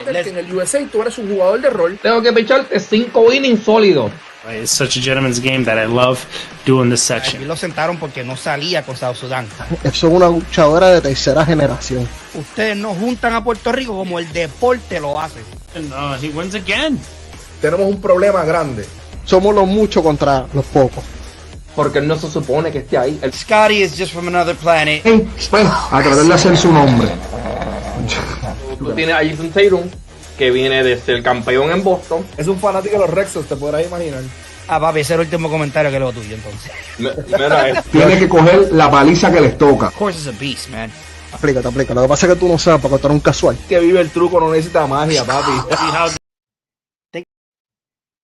En el USA tú eres un jugador de rol. Tengo que picharte 5 innings sólidos. It's such a gentleman's game that I love doing this section. Aquí lo sentaron porque no salía con South Sudán. Eso es una luchadora de tercera generación. Ustedes no juntan a Puerto Rico como el deporte lo hace. And he wins again. Tenemos un problema grande. Somos los muchos contra los pocos. Porque él no se supone que esté ahí. Scotty is just from another planet. Bueno, a tratar de hacer su nombre. Tú tienes a Jason Tatum, que viene de ser campeón en Boston. Es un fanático de los Rexos, te podrás imaginar. Ah, papi, ese es el último comentario que leo tuyo, entonces. Mira, Tiene que coger la paliza que les toca. Of course, it's a beast, man. Aplícate. Lo que pasa es que tú no sabes, porque tú eres un casual. Que vive el truco, no necesita magia, papi.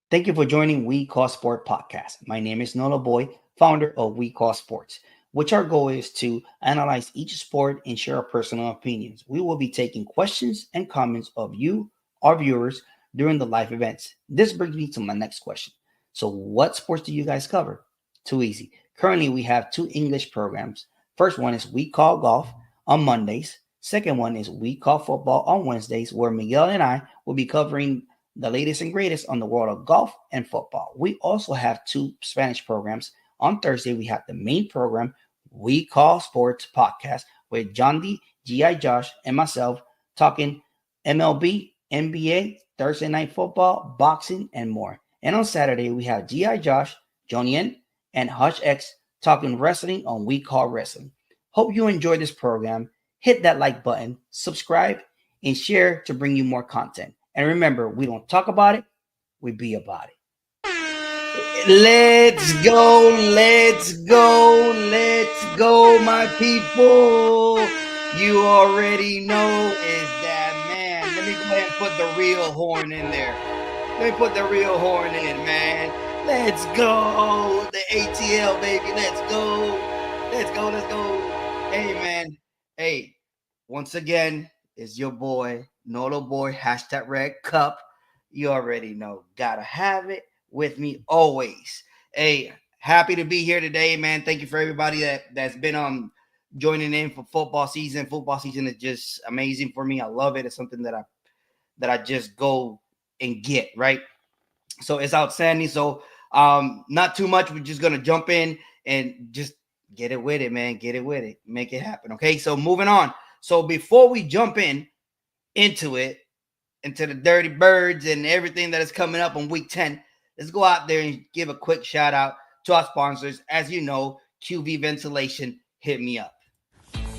Thank you for joining We Call Sport Podcast. My name is Nolo Boy, founder of We Call Sports, which our goal is to analyze each sport and share our personal opinions. We will be taking questions and comments of you, our viewers, during the live events. This brings me to my next question. So what sports do you guys cover? Too easy. Currently, we have 2 English programs. First one is We Call Golf on Mondays. Second one is We Call Football on Wednesdays, where Miguel and I will be covering the latest and greatest on the world of golf and football. We also have 2 Spanish programs. On Thursday, we have the main program, We Call Sports Podcast, with John D, G.I. Josh, and myself talking MLB, NBA, Thursday Night Football, boxing, and more. And on Saturday, we have G.I. Josh, Johnny N, and Hush X talking wrestling on We Call Wrestling. Hope you enjoy this program. Hit that like button, subscribe, and share to bring you more content. And remember, we don't talk about it, we be about it. Let's go, my people. You already know is that man. Let me go ahead and put the real horn in there. Let me put the real horn in, man. Let's go. The ATL, baby. Let's go. Hey, man. Hey, once again, it's your boy, Nolo Boy, #Red Cup. You already know. Gotta have it with me always. Hey, happy to be here today, man. Thank you for everybody that's been joining in for football season. Football season is just amazing for me. I love it. It's something that I just go and get, right? So it's outstanding. So not too much. We're just gonna jump in and just get it with it, man. Get it with it. Make it happen. Okay. So moving on. So before we jump into the Dirty Birds and everything that is coming up on week 10, let's go out there and give a quick shout out to our sponsors. As you know, QV Ventilation, hit me up.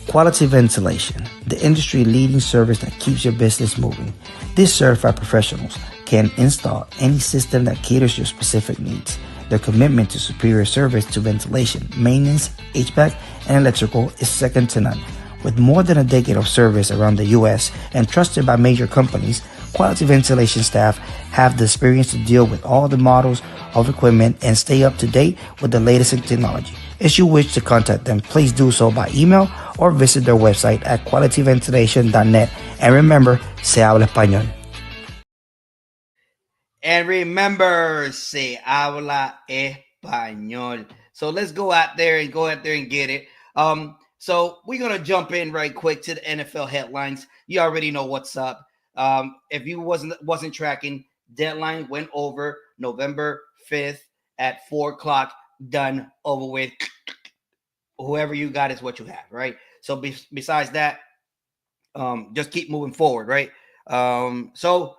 Quality Ventilation, the industry-leading service that keeps your business moving. These certified professionals can install any system that caters your specific needs. Their commitment to superior service to ventilation, maintenance, HVAC, and electrical is second to none. With more than a decade of service around the U.S. and trusted by major companies, Quality Ventilation staff have the experience to deal with all the models of equipment and stay up to date with the latest in technology. If you wish to contact them, please do so by email or visit their website at qualityventilation.net. And remember, se habla español. And remember, se habla español. So let's go out there and get it. So we're going to jump in right quick to the NFL headlines. You already know what's up. If you wasn't tracking, deadline went over November 5th at 4:00, done, over with. Whoever you got is what you have, right? So besides that, just keep moving forward, right? So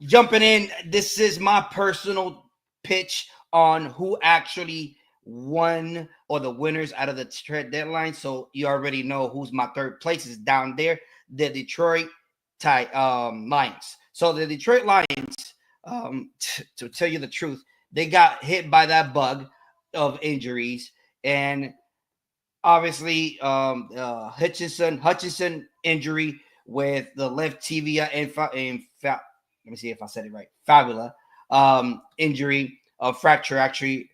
jumping in, this is my personal pitch on who actually won or the winners out of the trade deadline. So you already know who's my third place is down there, the Detroit Lions. So the Detroit Lions, to tell you the truth, they got hit by that bug of injuries, and obviously Hutchinson injury with the left tibia and let me see if I said it right, fibula injury, fracture actually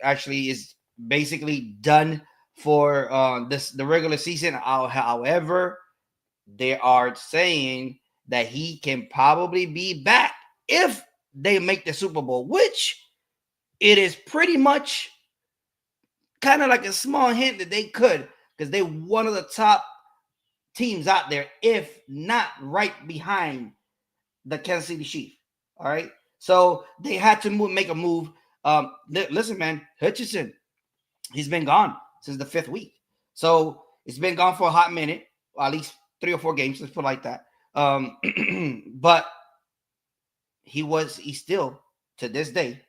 is basically done for the regular season. However, they are saying that he can probably be back if they make the Super Bowl, which it is pretty much kind of like a small hint that they could, because they're one of the top teams out there, if not right behind the Kansas City Chiefs. All right. So they had to make a move. Listen, man, Hutchinson, he's been gone since the 5th week. So it's been gone for a hot minute, at least 3 or 4 games. Let's put it like that. But he's still, to this day,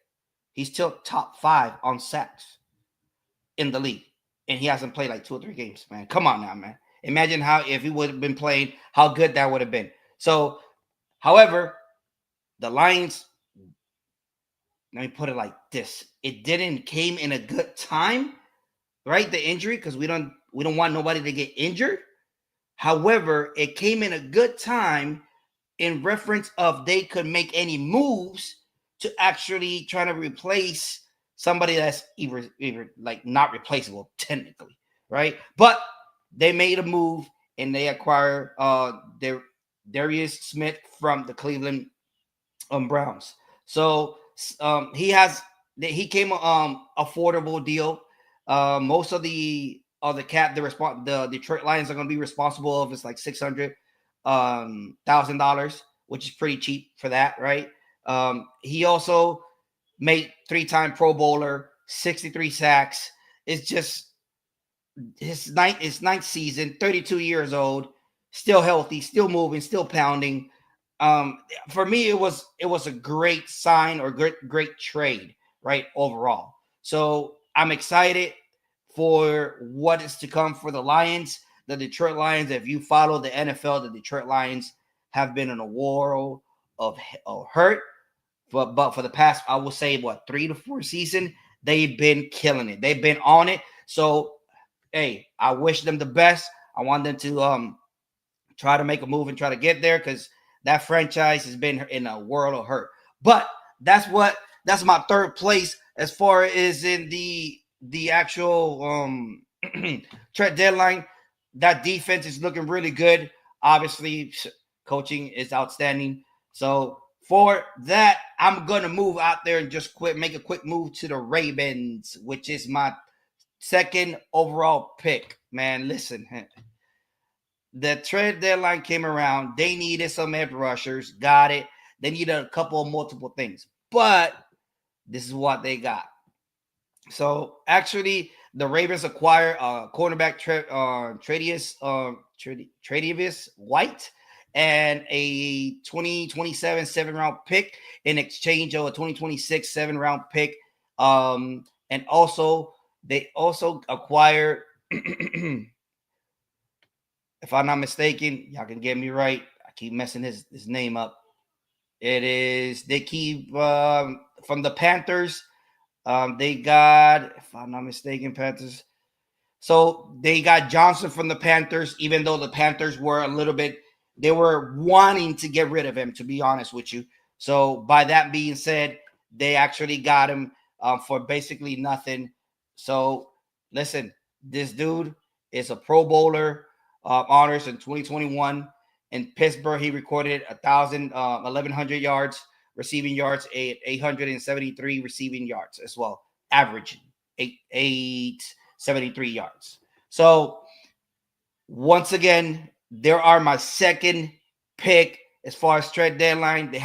he's still top 5 on sacks in the league. And he hasn't played like 2 or 3 games, man. Come on now, man. Imagine how, if he would have been playing, how good that would have been. So, however, the Lions, let me put it like this. It didn't came in a good time, right? The injury, because we don't want nobody to get injured. However, it came in a good time in reference of they could make any moves to actually try to replace somebody that's either like not replaceable technically, right? But they made a move and they acquired Darius Smith from the Cleveland Browns. So he came affordable deal. Most of the Detroit Lions are going to be responsible of it's like $600,000, which is pretty cheap for that, right? He also made 3-time Pro Bowler, 63 sacks. It's just his ninth season, 32 years old, still healthy, still moving, still pounding. For me, it was a great sign or great trade, right? Overall. So I'm excited for what is to come for the Lions. The Detroit Lions, if you follow the NFL, the Detroit Lions have been in a war of hurt. But for the past, I will say, 3 to 4 seasons, they've been killing it. They've been on it. So, hey, I wish them the best. I want them to try to make a move and try to get there, because that franchise has been in a world of hurt. But that's my 3rd place as far as in the actual trade deadline. That defense is looking really good. Obviously, coaching is outstanding. So for that, I'm gonna move out there and just make a quick move to the Ravens, which is my 2nd overall pick. Man, listen. The trade deadline came around. They needed some edge rushers. Got it. They needed a couple of multiple things. But this is what they got. So, actually, the Ravens acquired cornerback Tre'Davious White and a 2027 7th-round pick in exchange of a 2026 7th-round pick. And also, they also acquired... If I'm not mistaken, y'all can get me right. I keep messing his name up. They keep from the Panthers. They got, if I'm not mistaken, Panthers. So they got Johnson from the Panthers, even though the Panthers were they were wanting to get rid of him, to be honest with you. So by that being said, they actually got him for basically nothing. So listen, this dude is a Pro Bowler. Honors in 2021 in Pittsburgh. He recorded 1,100 yards receiving yards, 873 receiving yards as well, averaging 873 yards. So once again, there are my 2nd pick as far as trade deadline. They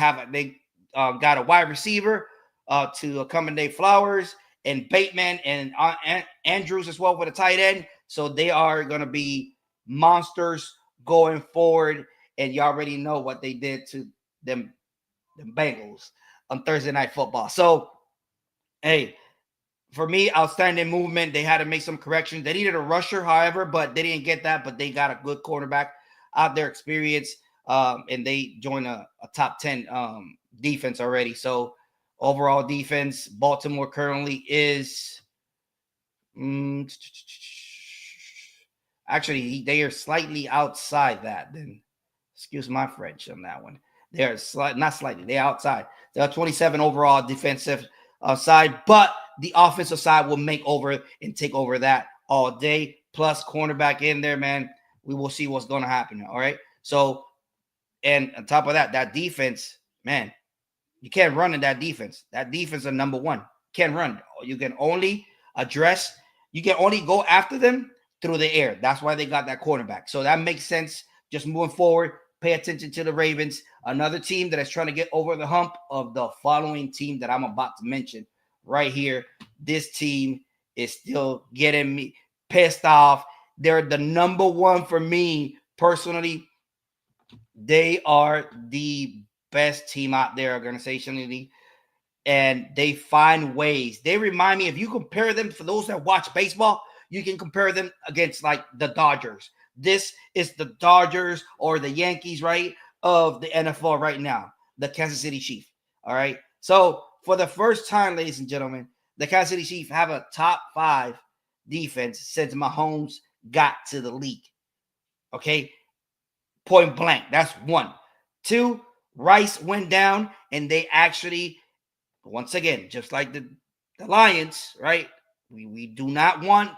got a wide receiver to accommodate Flowers and Bateman and Andrews as well with a tight end. So they are going to be monsters going forward, and you already know what they did to them Bengals on Thursday Night Football. So, hey, for me, outstanding movement. They had to make some corrections. They needed a rusher, however, but they didn't get that. But they got a good quarterback out there, experience, and they joined a top 10 defense already. So, overall defense, Baltimore currently is actually, they are slightly outside that. Then, excuse my French on that one. They are not slightly. They're outside. They're 27 overall defensive side, but the offensive side will make over and take over that all day. Plus, cornerback in there, man. We will see what's going to happen. All right. So, and on top of that, that defense, man, you can't run in that defense. That defense is number 1. Can't run. You can only go after them through the air. That's why they got that cornerback. So that makes sense. Just moving forward, pay attention to the Ravens. Another team that is trying to get over the hump of the following team that I'm about to mention right here. This team is still getting me pissed off. They're the number one for me personally. They are the best team out there organizationally, and they find ways. They remind me, if you compare them, for those that watch baseball, you can compare them against like the Dodgers. This is the Dodgers or the Yankees, right, of the NFL right now, the Kansas City Chiefs. All right. So for the first time, ladies and gentlemen, the Kansas City Chiefs have a top 5 defense since Mahomes got to the league. Okay. Point blank. That's 1. 2, Rice went down, and they actually, once again, just like the Lions, right? We do not want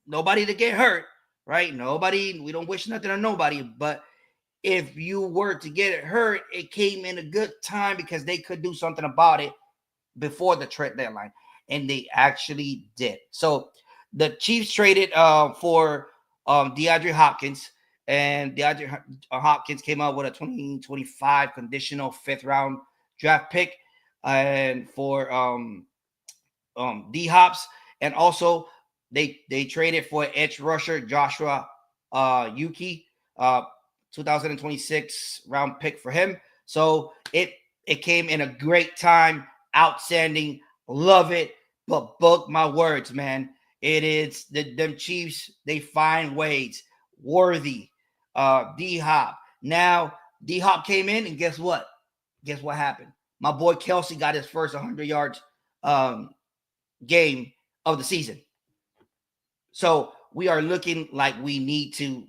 nobody to get hurt, right? We don't wish nothing on nobody. But if you were to get hurt, it came in a good time because they could do something about it before the trade deadline. And they actually did. So the Chiefs traded for DeAndre Hopkins. And DeAndre Hopkins came out with a 2025 conditional 5th round draft pick, and for D Hops, and also they traded for edge rusher Joshua Yuki, 2026 round pick for him. So it came in a great time, outstanding, love it. But book my words, man. It is them Chiefs. They find ways. Worthy. D-Hop. Now, D-Hop came in, and guess what? Guess what happened? My boy Kelsey got his first 100 yards game of the season. So we are looking like we need to,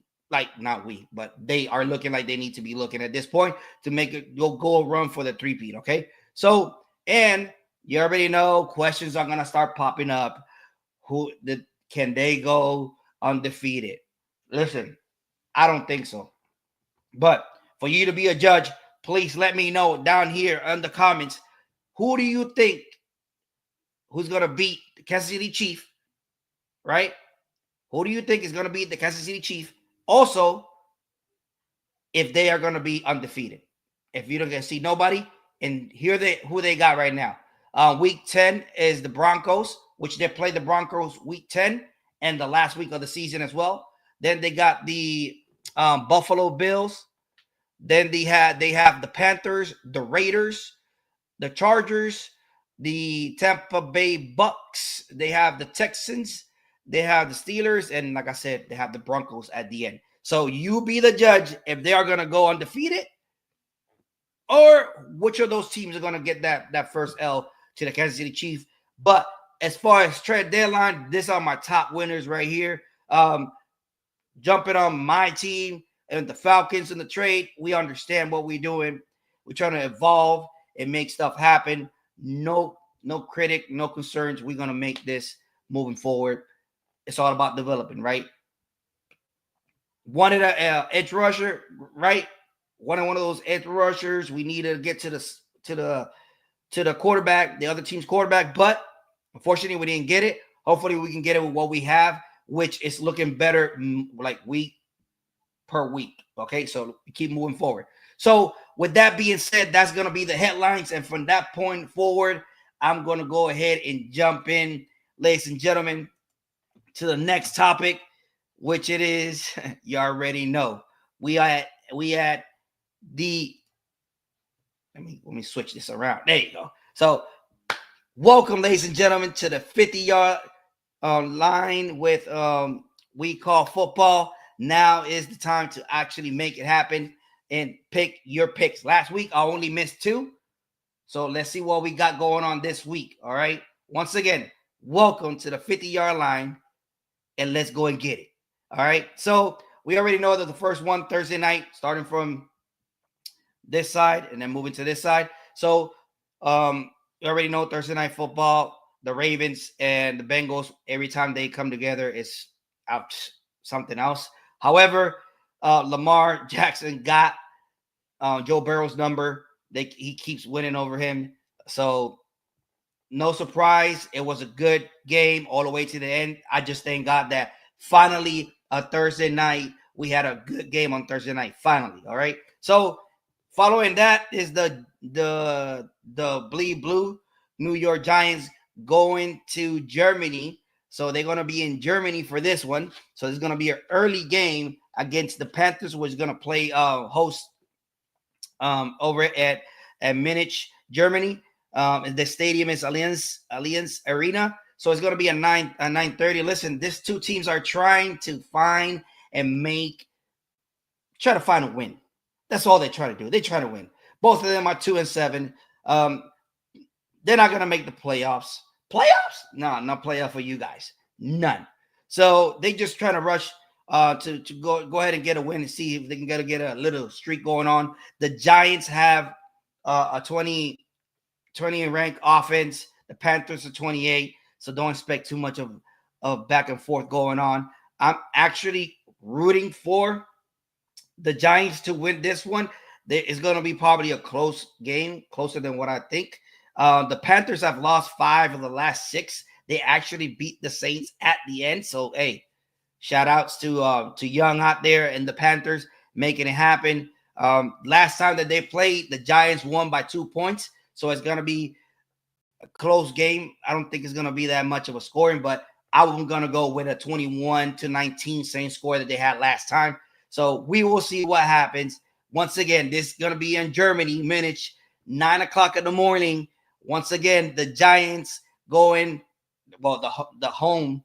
not we, but they are looking like they need to be looking at this point to make it go run for the 3-peat, okay? So, and you already know questions are going to start popping up. Can they go undefeated? Listen, I don't think so. But for you to be a judge, please let me know down here in the comments, who do you think who's going to beat the Kansas City Chiefs, right? Who do you think is going to beat the Kansas City Chiefs? Also, if they are going to be undefeated. If you don't get to see nobody, and who they got right now. Week 10 is the Broncos, which they play the Broncos week 10 and the last week of the season as well. Then they got the Buffalo Bills. Then they have the Panthers, the Raiders, the Chargers, the Tampa Bay Bucks. They have the Texans. They have the Steelers. And like I said, they have the Broncos at the end. So you be the judge if they are going to go undefeated, or which of those teams are going to get that first L to the Kansas City Chiefs. But as far as trade deadline, these are my top winners right here. Jumping on my team and the Falcons in the trade, we understand what we're doing. We're trying to evolve and make stuff happen. No critic, no concerns. We're going to make this moving forward. It's all about developing, right? Wanted an edge rusher, right? One of those edge rushers. We need to get to the quarterback, the other team's quarterback, but unfortunately we didn't get it. Hopefully we can get it with what we have, which is looking better like week per week. Okay, so we keep moving forward. So with that being said, that's going to be the headlines. And from that point forward, I'm going to go ahead and jump in, ladies and gentlemen, to the next topic, which it is, you already know. We at the, let me switch this around. There you go. So welcome, ladies and gentlemen, to the 50-yard line with we call football. Now is the time to actually make it happen and pick your picks. Last week, I only missed 2. So let's see what we got going on this week. All right. Once again, welcome to the 50-yard line, and let's go and get it. All right. So we already know that the first one, Thursday night, starting from this side and then moving to this side. So you already know Thursday night football, the Ravens and the Bengals, every time they come together, it's out something else. However, Lamar Jackson got Joe Burrow's number. He keeps winning over him. So no surprise. It was a good game all the way to the end. I just thank God that finally a Thursday night, we had a good game on Thursday night. Finally. All right. So Following that is the bleed blue New York Giants going to Germany. So they're going to be in Germany for this one. So it's going to be an early game against the Panthers, which is going to play host over at Munich, Germany. The stadium is Allianz Arena. So it's going to be a 9:30. Listen, these two teams are trying to find and try to find a win. That's all they try to do. They try to win. Both of them are 2-7. They're not going to make the playoffs. Playoffs? No, not playoff for you guys. None. So they just trying to rush to go ahead and get a win and see if they can get a little streak going on. The Giants have a 20 rank offense. The Panthers are 28. So don't expect too much of back and forth going on. I'm actually rooting for the Giants to win this one. It's going to be probably a close game, closer than what I think. The Panthers have lost 5 of the last 6. They actually beat the Saints at the end. So, hey, shout outs to Young out there and the Panthers making it happen. Last time that they played, the Giants won by 2 points. So it's going to be a close game. I don't think it's going to be that much of a scoring, but I'm going to go with a 21-19, same score that they had last time. So we will see what happens. Once again, this is going to be in Germany, Munich, 9 o'clock in the morning. Once again, the Giants going, well, the home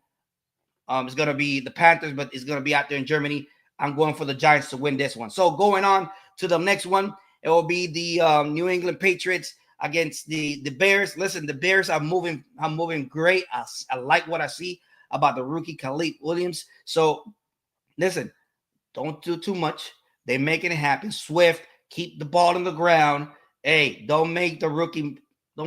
is going to be the Panthers, but it's going to be out there in Germany. I'm going for the Giants to win this one. So going on to the next one, it will be the New England Patriots against the Bears. Listen, the Bears are moving great. I like what I see about the rookie Khalid Williams. So listen, don't do too much. They're making it happen. Swift, keep the ball on the ground. Hey, don't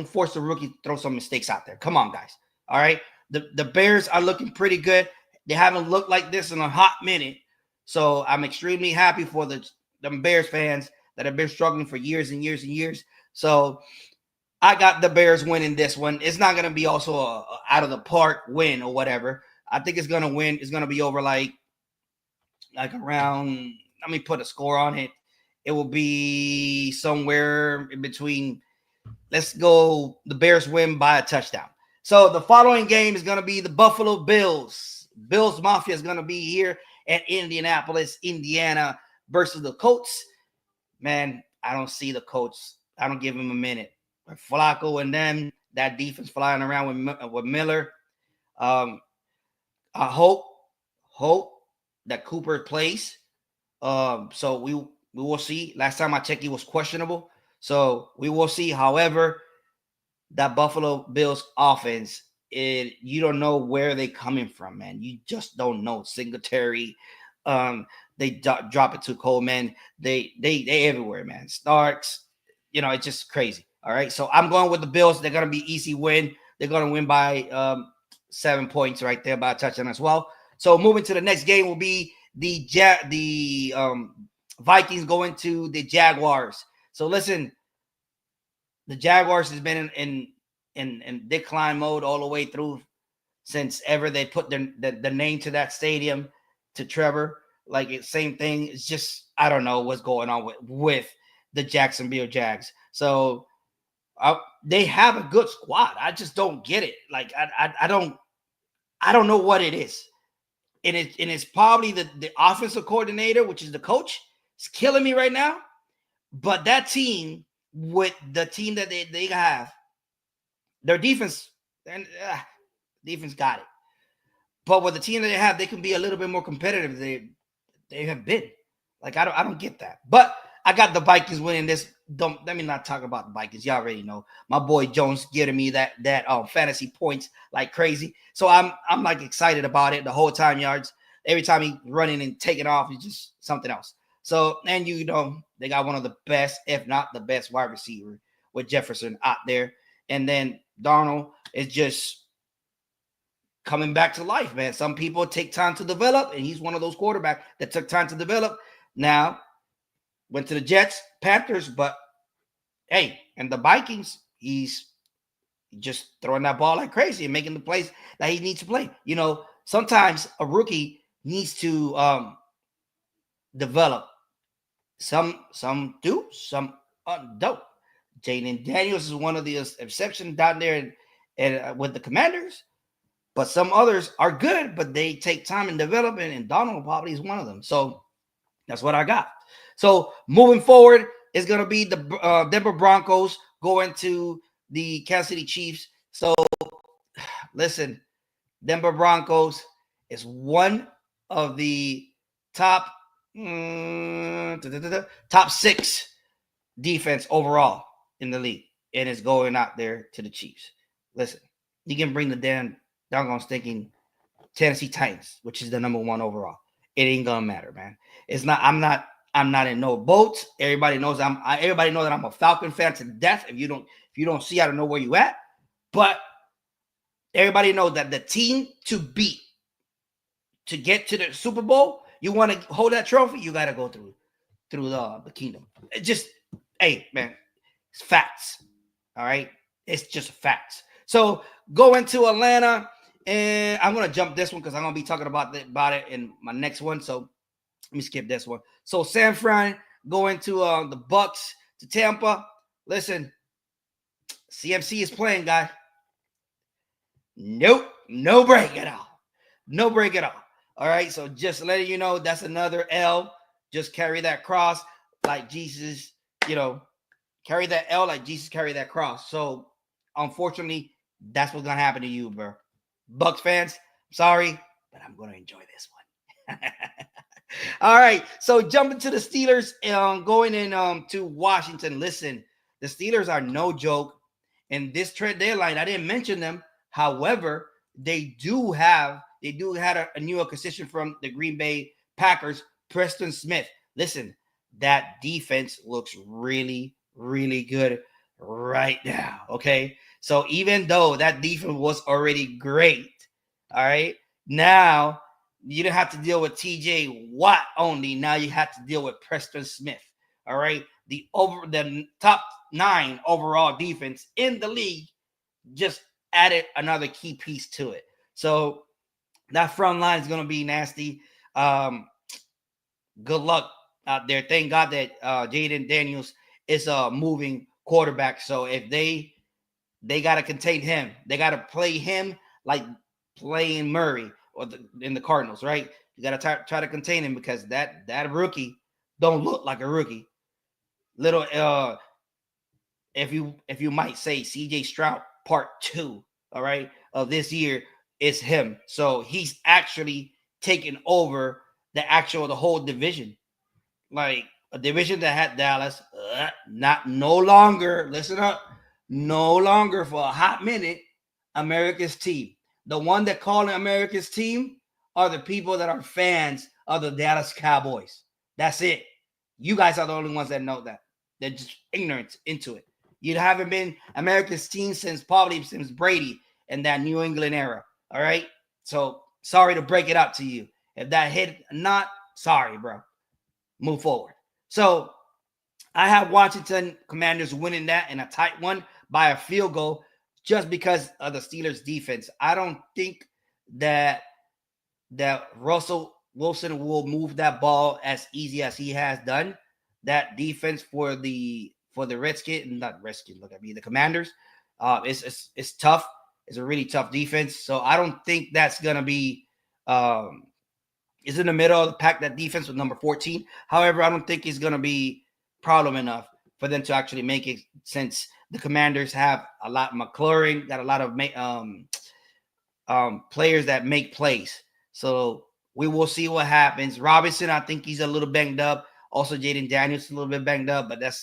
force the rookie to throw some mistakes out there. Come on, guys. All right. The Bears are looking pretty good. They haven't looked like this in a hot minute. So I'm extremely happy for the Bears fans that have been struggling for years and years and years. So I got the Bears winning this one. It's not going to be also a out of the park win or whatever. I think it's going to win. It's going to be over like around, let me put a score on it. It will be somewhere in between. Let's go. The Bears win by a touchdown. So the following game is going to be the Buffalo Bills. Bills Mafia is going to be here at Indianapolis, Indiana versus the Colts. Man, I don't see the Colts. I don't give them a minute. Flacco and them, that defense flying around with Miller. I hope that Cooper plays. So we will see. Last time I checked, he was questionable. So we will see. However, that Buffalo Bills offense, you don't know where they're coming from, man. You just don't know. Singletary, they drop it to Coleman. They everywhere, man. Starks, it's just crazy. All right. So I'm going with the Bills. They're gonna be easy win. They're gonna win by 7 points right there by a touchdown as well. So moving to the next game will be the Vikings going to the Jaguars. So listen, the Jaguars has been in decline mode all the way through since ever they put the name to that stadium to Trevor. Like same thing. It's just I don't know what's going on with the Jacksonville Jags. So they have a good squad. I just don't get it. Like I don't know what it is. And it's probably the offensive coordinator, which is the coach, is killing me right now. But that team, with the team that they have, their defense, and defense got it. But with the team that they have, they can be a little bit more competitive. They have been. Like I don't get that. But I got the Vikings winning this. Don't let me not talk about the Vikings. Y'all already know. My boy Jones giving me that fantasy points like crazy. So I'm like excited about it the whole time. Yards. Every time he running and taking off, it's just something else. So, and they got one of the best, if not the best wide receiver with Jefferson out there. And then Darnold is just coming back to life, man. Some people take time to develop, and he's one of those quarterbacks that took time to develop. Now, went to the Jets, Panthers, but hey, and the Vikings, he's just throwing that ball like crazy and making the plays that he needs to play. Sometimes a rookie needs to develop. Some do, some dope. Jaden Daniels is one of the exceptions down there and with the Commanders. But some others are good, but they take time in development, and Donald probably is one of them. So that's what I got. So moving forward is going to be the Denver Broncos going to the Kansas City Chiefs. So listen, Denver Broncos is one of the top 6 defense overall in the league, and it's going out there to the Chiefs. Listen, you can bring the doggone stinking Tennessee Titans, which is the number 1 overall. It ain't gonna matter, man. It's not. I'm not in no boats. Everybody knows everybody knows that I'm a Falcon fan to death. If you don't see, I don't know where you at. But everybody knows that the team to beat to get to the Super Bowl, you want to hold that trophy, you got to go through the kingdom. It just, hey, man, it's facts. All right, it's just facts. So go into Atlanta, and I'm gonna jump this one because I'm gonna be talking about it in my next one. So let me skip this one. So San Fran going to the Bucks to Tampa. Listen, CMC is playing, guy. Nope, no break at all. No break at all. All right, so just letting you know, that's another L. Just carry that cross like Jesus, carry that L like Jesus carried that cross. So unfortunately, that's what's gonna happen to you, bro. Bucks fans, sorry, but I'm gonna enjoy this one. All right, so jumping to the Steelers, going in to Washington. Listen, the Steelers are no joke. In this trade deadline, I didn't mention them. However, they do have a new acquisition from the Green Bay Packers, Preston Smith. Listen, that defense looks really, really good right now. Okay, so even though that defense was already great, all right, now you don't have to deal with TJ Watt only. Now you have to deal with Preston Smith. All right, the top 9 overall defense in the league just added another key piece to it. So that front line is going to be nasty. Good luck out there. Thank God that Jaden Daniels is a moving quarterback. So if they got to contain him, they got to play him like playing Murray in the Cardinals, right? You got to try to contain him because that rookie don't look like a rookie. Little if you might say CJ Stroud part 2, all right, of this year is him. So he's actually taken over the whole division. Like a division that had Dallas, no longer, listen up, no longer for a hot minute, America's team. The one that call it America's team are the people that are fans of the Dallas Cowboys. That's it. You guys are the only ones that know that. They're just ignorant into it. You haven't been America's team since Brady and that New England era. All right. So sorry to break it up to you. If that hit not, sorry, bro. Move forward. So I have Washington Commanders winning that in a tight one by a field goal just because of the Steelers defense. I don't think that Russell Wilson will move that ball as easy as he has done. That defense for the the Commanders, it's tough. It's a really tough defense. So I don't think that's gonna be is in the middle of the pack, that defense with number 14. However, I don't think it's gonna be problem enough for them to actually make it, since the Commanders have a lot. McLaurin got a lot of players that make plays. So we will see what happens. Robinson, I think he's a little banged up. Also, Jaden Daniels a little bit banged up, but that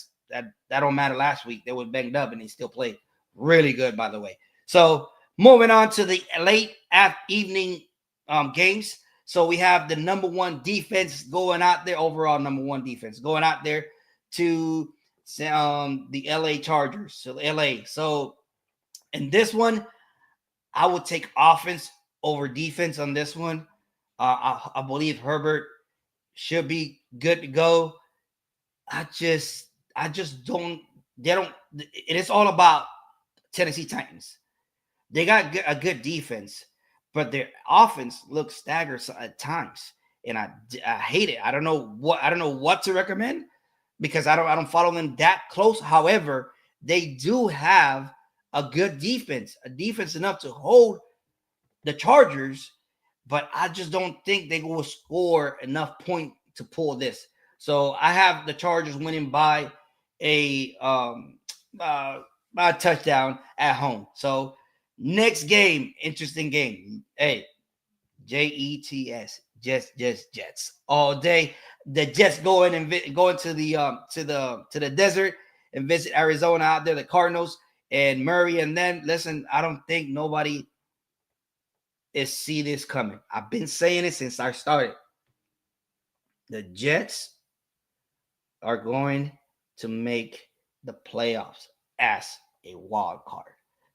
don't matter. Last week they were banged up and they still played really good, by the way. So moving on to the late evening games. So we have the number 1 defense going out there, overall number 1 defense going out there to the LA Chargers. So LA. So in this one, I would take offense over defense on this one. I believe Herbert should be good to go. I just don't. It is all about Tennessee Titans. They got a good defense, but their offense looks staggered at times, and I hate it. I don't know what to recommend. because I don't follow them that close. However, they do have a good defense, a defense enough to hold the Chargers, but I just don't think they will score enough point to pull this. So I have the Chargers winning by a touchdown at home. So next game, interesting game. Hey, Jets, Jets all day. The Jets go in and go into the desert and visit Arizona out there, the Cardinals and Murray. And then listen, I don't think nobody is see this coming. I've been saying it since I started. The Jets are going to make the playoffs as a wild card.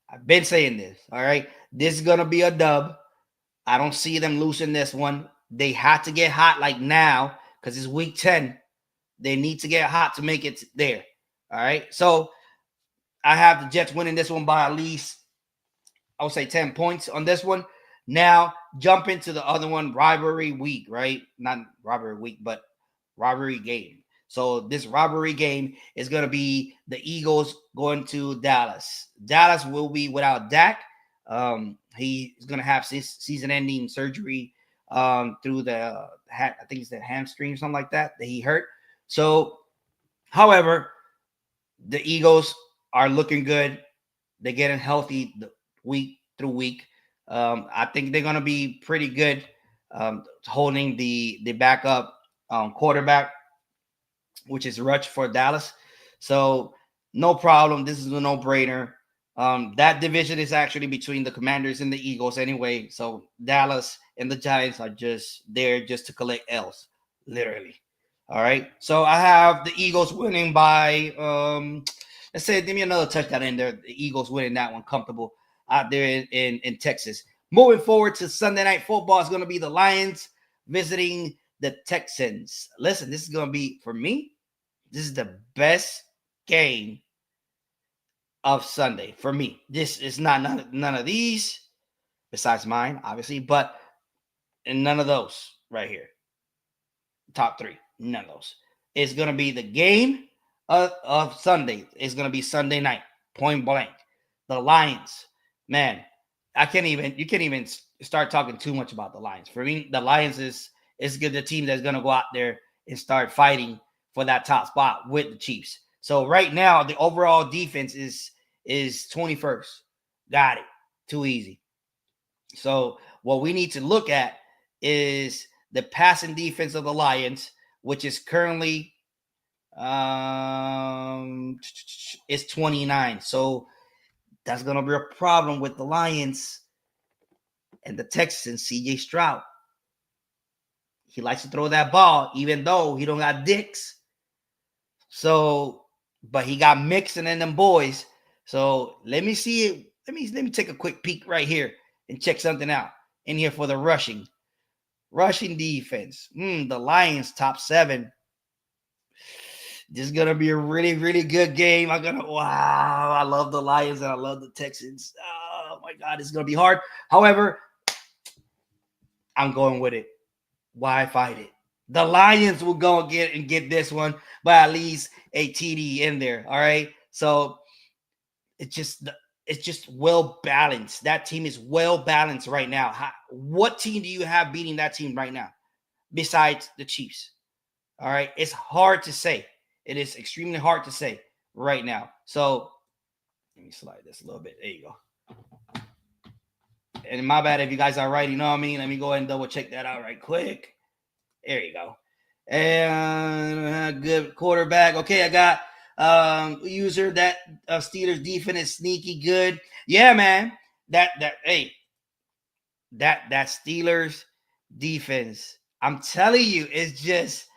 I've been saying this. All right. This is gonna be a dub. I don't see them losing this one. They have to get hot like now because it's week 10. They need to get hot to make it there. All right. So I have the Jets winning this one by at least, I would say 10 points on this one. Now jump into the other one, rivalry week, right? Not rivalry week, but rivalry game. So this rivalry game is going to be the Eagles going to Dallas. Dallas will be without Dak. He's going to have season-ending surgery through the, I think it's the hamstring, something like that he hurt. So, however, the Eagles are looking good. They're getting healthy week through week. I think they're going to be pretty good holding the backup quarterback, which is Rush for Dallas. So no problem. This is a no-brainer. That division is actually between the Commanders and the Eagles anyway. So Dallas and the Giants are just there just to collect L's, literally. All right. So I have the Eagles winning by, let's say, give me another touchdown in there. The Eagles winning that one comfortable out there in Texas. Moving forward to Sunday Night Football is going to be the Lions visiting the Texans. Listen, this is going to be, for me, this is the best game of Sunday for me. This is not none of these, besides mine, obviously, but and none of those right here. Top three, none of those. It's going to be the game of Sunday. It's going to be Sunday night, point blank. The Lions, man, you can't even start talking too much about the Lions. For me, the Lions is good. The team that's going to go out there and start fighting for that top spot with the Chiefs. So right now, the overall defense is 21st. Got it. Too easy. So what we need to look at is the passing defense of the Lions, which is currently is 29. So that's going to be a problem with the Lions and the Texans. CJ Stroud. He likes to throw that ball, even though he don't got dicks. So, but he got Mixon and them boys. So let me see it. Let me take a quick peek right here and check something out in here for the rushing defense. The Lions top 7. This is gonna be a really, really good game. Wow, I love the Lions and I love the Texans. Oh my God, it's gonna be hard. However, I'm going with it. Why fight it? The Lions will go and get this one by at least a TD in there. All right. So it's just well balanced. That team is well balanced right now. What team do you have beating that team right now besides the Chiefs? All right. It's hard to say. It is extremely hard to say right now. So let me slide this a little bit. There you go. And my bad if you guys are right, you know what I mean? Let me go ahead and double check that out right quick. There you go. And good quarterback. Okay, I got user that Steelers defense is sneaky good. Yeah, man. That Steelers defense, I'm telling you, it's just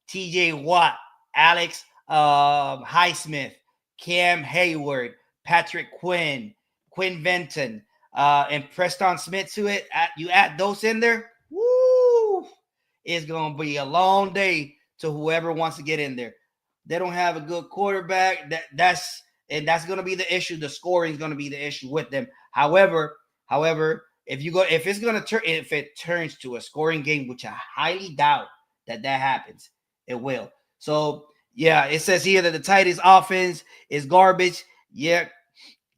TJ Watt, Alex Highsmith, Cam Hayward, Patrick Quinn Venton, and Preston Smith to it. You add those in there, woo! It's gonna be a long day to whoever wants to get in there. They don't have a good quarterback. That's gonna be the issue. The scoring is gonna be the issue with them. However, if it turns to a scoring game, which I highly doubt that happens, it will. So Yeah, it says here that the Titans offense is garbage. Yeah,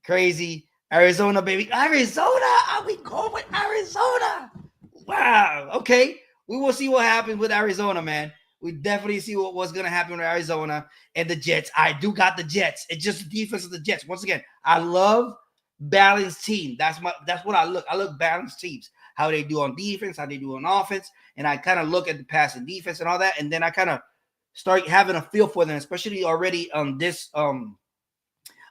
crazy. Arizona, baby. Arizona. Are we going with Arizona? Wow. Okay. We will see what happens with Arizona, man. We definitely see what's going to happen with Arizona and the Jets. I do got the Jets. It's just the defense of the Jets. Once again, I love balanced team. That's what I look. I look balanced teams. How they do on defense, how they do on offense. And I kind of look at the passing defense and all that. And then I kind of start having a feel for them, especially already on this time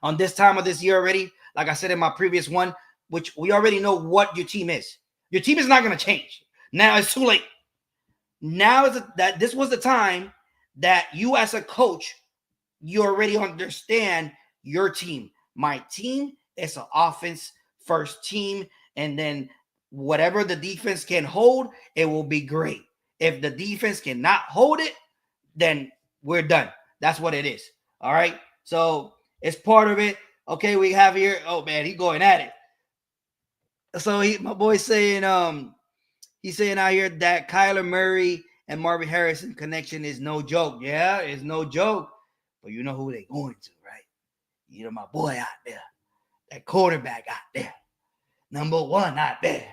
of this year already. Like I said in my previous one, which we already know what your team is. Your team is not going to change. Now it's too late. Now that this was the time that you as a coach, you already understand your team. My team is an offense first team, and then whatever the defense can hold, it will be great. If the defense cannot hold it, then we're done. That's what it is. All right. So it's part of it. Okay, we have here. Oh man, he's going at it. So my boy's saying, he's saying out here that Kyler Murray and Marvin Harrison connection is no joke. Yeah, it's no joke. But you know who they going to, right? You know my boy out there, that quarterback out there, number one out there.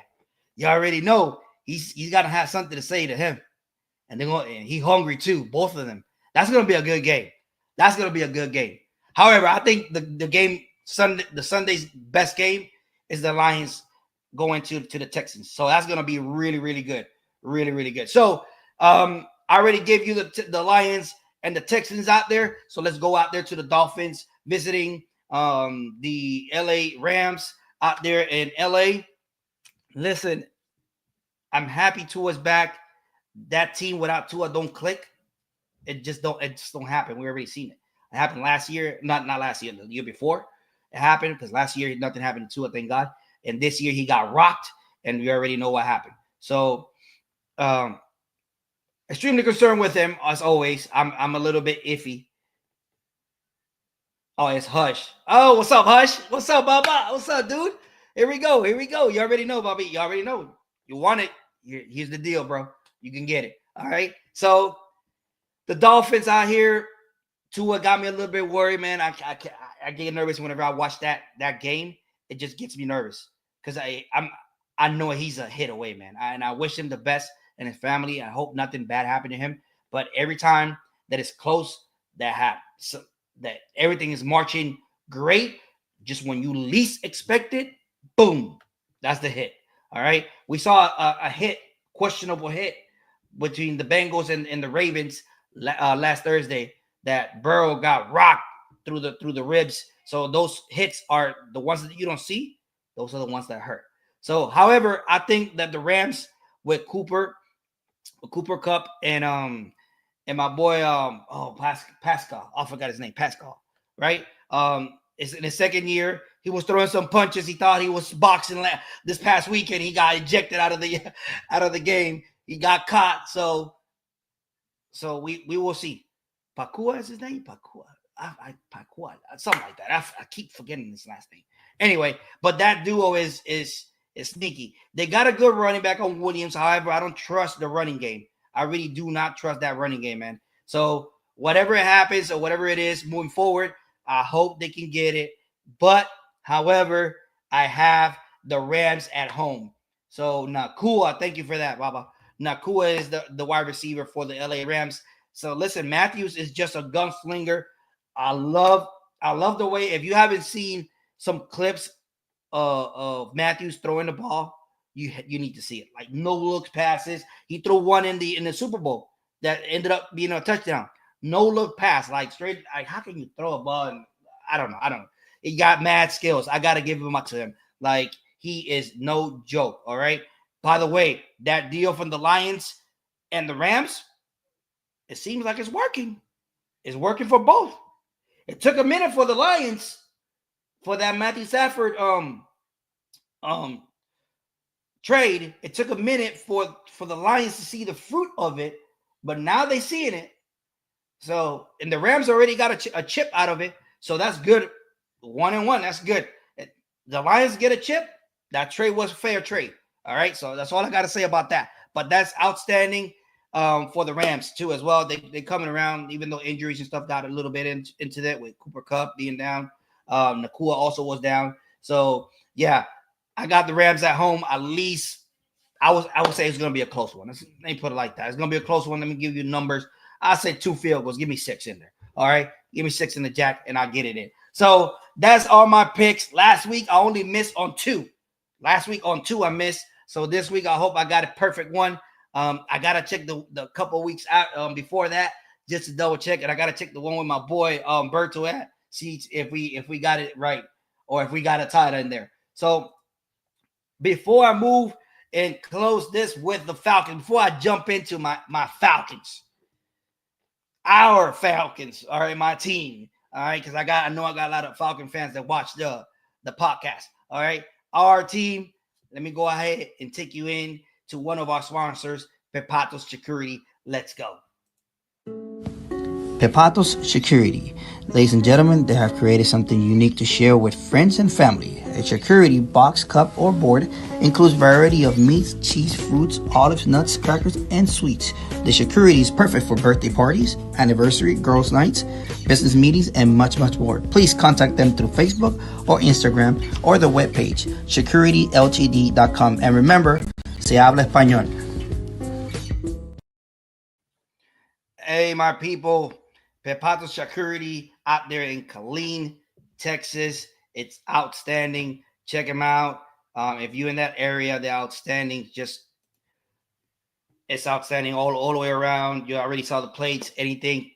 You already know he's got to have something to say to him, and he's hungry too. Both of them. That's gonna be a good game. That's gonna be a good game. However, I think the game Sunday's best game is the Lions going to the Texans. So that's gonna be really, really good. Really, really good. So I already gave you the Lions and the Texans out there. So let's go out there to the Dolphins visiting the LA Rams out there in LA. Listen, I'm happy Tua's back. That team without Tua don't click. It just don't happen. We already seen it. It happened last year, not last year, the year before. It happened because last year nothing happened to Tua, thank God. And this year he got rocked, and we already know what happened. So extremely concerned with him, as always. I'm a little bit iffy. Oh, it's Hush. Oh, what's up, Hush? What's up, Baba? What's up, dude? Here we go. You already know, Bobby. You already know. You want it. Here's the deal, bro. You can get it. All right. So the Dolphins out here, Tua got me a little bit worried, man. I get nervous whenever I watch that game. It just gets me nervous because I know he's a hit away, man. And I wish him the best and his family. I hope nothing bad happened to him. But every time that it's close, that everything is marching great, just when you least expect it, boom, that's the hit. All right. We saw a hit, questionable hit between the Bengals and the Ravens last Thursday that Burrow got rocked through the ribs. So those hits are the ones that you don't see. Those are the ones that hurt. So, however, I think that the Rams with Cooper Kupp and my boy Pascal. I forgot his name, Pascal, right? It's in his second year. He was throwing some punches. He thought he was boxing this past weekend. He got ejected out of the game. He got caught. So we will see. Pakua is his name? Pakua. Pakua. Something like that. I keep forgetting his last name. Anyway, but that duo is sneaky. They got a good running back on Williams. However, I don't trust the running game. I really do not trust that running game, man. So whatever it happens or whatever it is moving forward, I hope they can get it. But, however, I have the Rams at home. So Nakua, thank you for that, Baba. Nakua is the wide receiver for the LA Rams. So listen, Matthews is just a gunslinger. I love the way, if you haven't seen some clips of Matthews throwing the ball, you need to see it. Like no looks passes. He threw one in the Super Bowl that ended up being a touchdown. No look pass, like straight. Like how can you throw a ball? And I don't know. He got mad skills. I gotta give him up to him. Like he is no joke. All right. By the way, that deal from the Lions and the Rams, it seems like it's working. It's working for both. It took a minute for the Lions for that Matthew Stafford trade. It took a minute for the Lions to see the fruit of it, but now they're seeing it. So, and the Rams already got a chip out of it, so that's good. 1-1, that's good. The Lions get a chip. That trade was a fair trade. All right, so that's all I got to say about that. But that's outstanding. for the Rams too as well. They coming around, even though injuries and stuff got a little bit into that with Cooper Kupp being down. Nakua also was down. So yeah, I got the Rams at home. At least I would say it's gonna be a close one. Let me put it like that. It's gonna be a close one. Let me give you numbers. I say 2 field goals. Give me 6 in there. All right, give me 6 in the jack, and I'll get it in. So that's all my picks. Last week I only missed on 2. Last week on 2 I missed. So this week I hope I got a perfect one. I gotta check the couple weeks out before that just to double check, and I gotta check the one with my boy Berto at, see if we got it right or if we got a tie in there. So before I move and close this with the Falcons, before I jump into my Falcons, our Falcons, all right, my team, all right, because I know I got a lot of Falcon fans that watch the podcast, all right, our team. Let me go ahead and take you in to one of our sponsors, Pepatos Security. Let's go. Pepatos Security. Ladies and gentlemen, they have created something unique to share with friends and family. A security box, cup, or board includes variety of meats, cheese, fruits, olives, nuts, crackers, and sweets. The security is perfect for birthday parties, anniversary, girls' nights, business meetings, and much, much more. Please contact them through Facebook or Instagram or the webpage, securityltd.com. And remember, se habla español. Hey, my people, Pepato Security out there in Killeen, Texas. It's outstanding. Check them out. If you're in that area, they're outstanding. It's outstanding all the way around. You already saw the plates. Anything,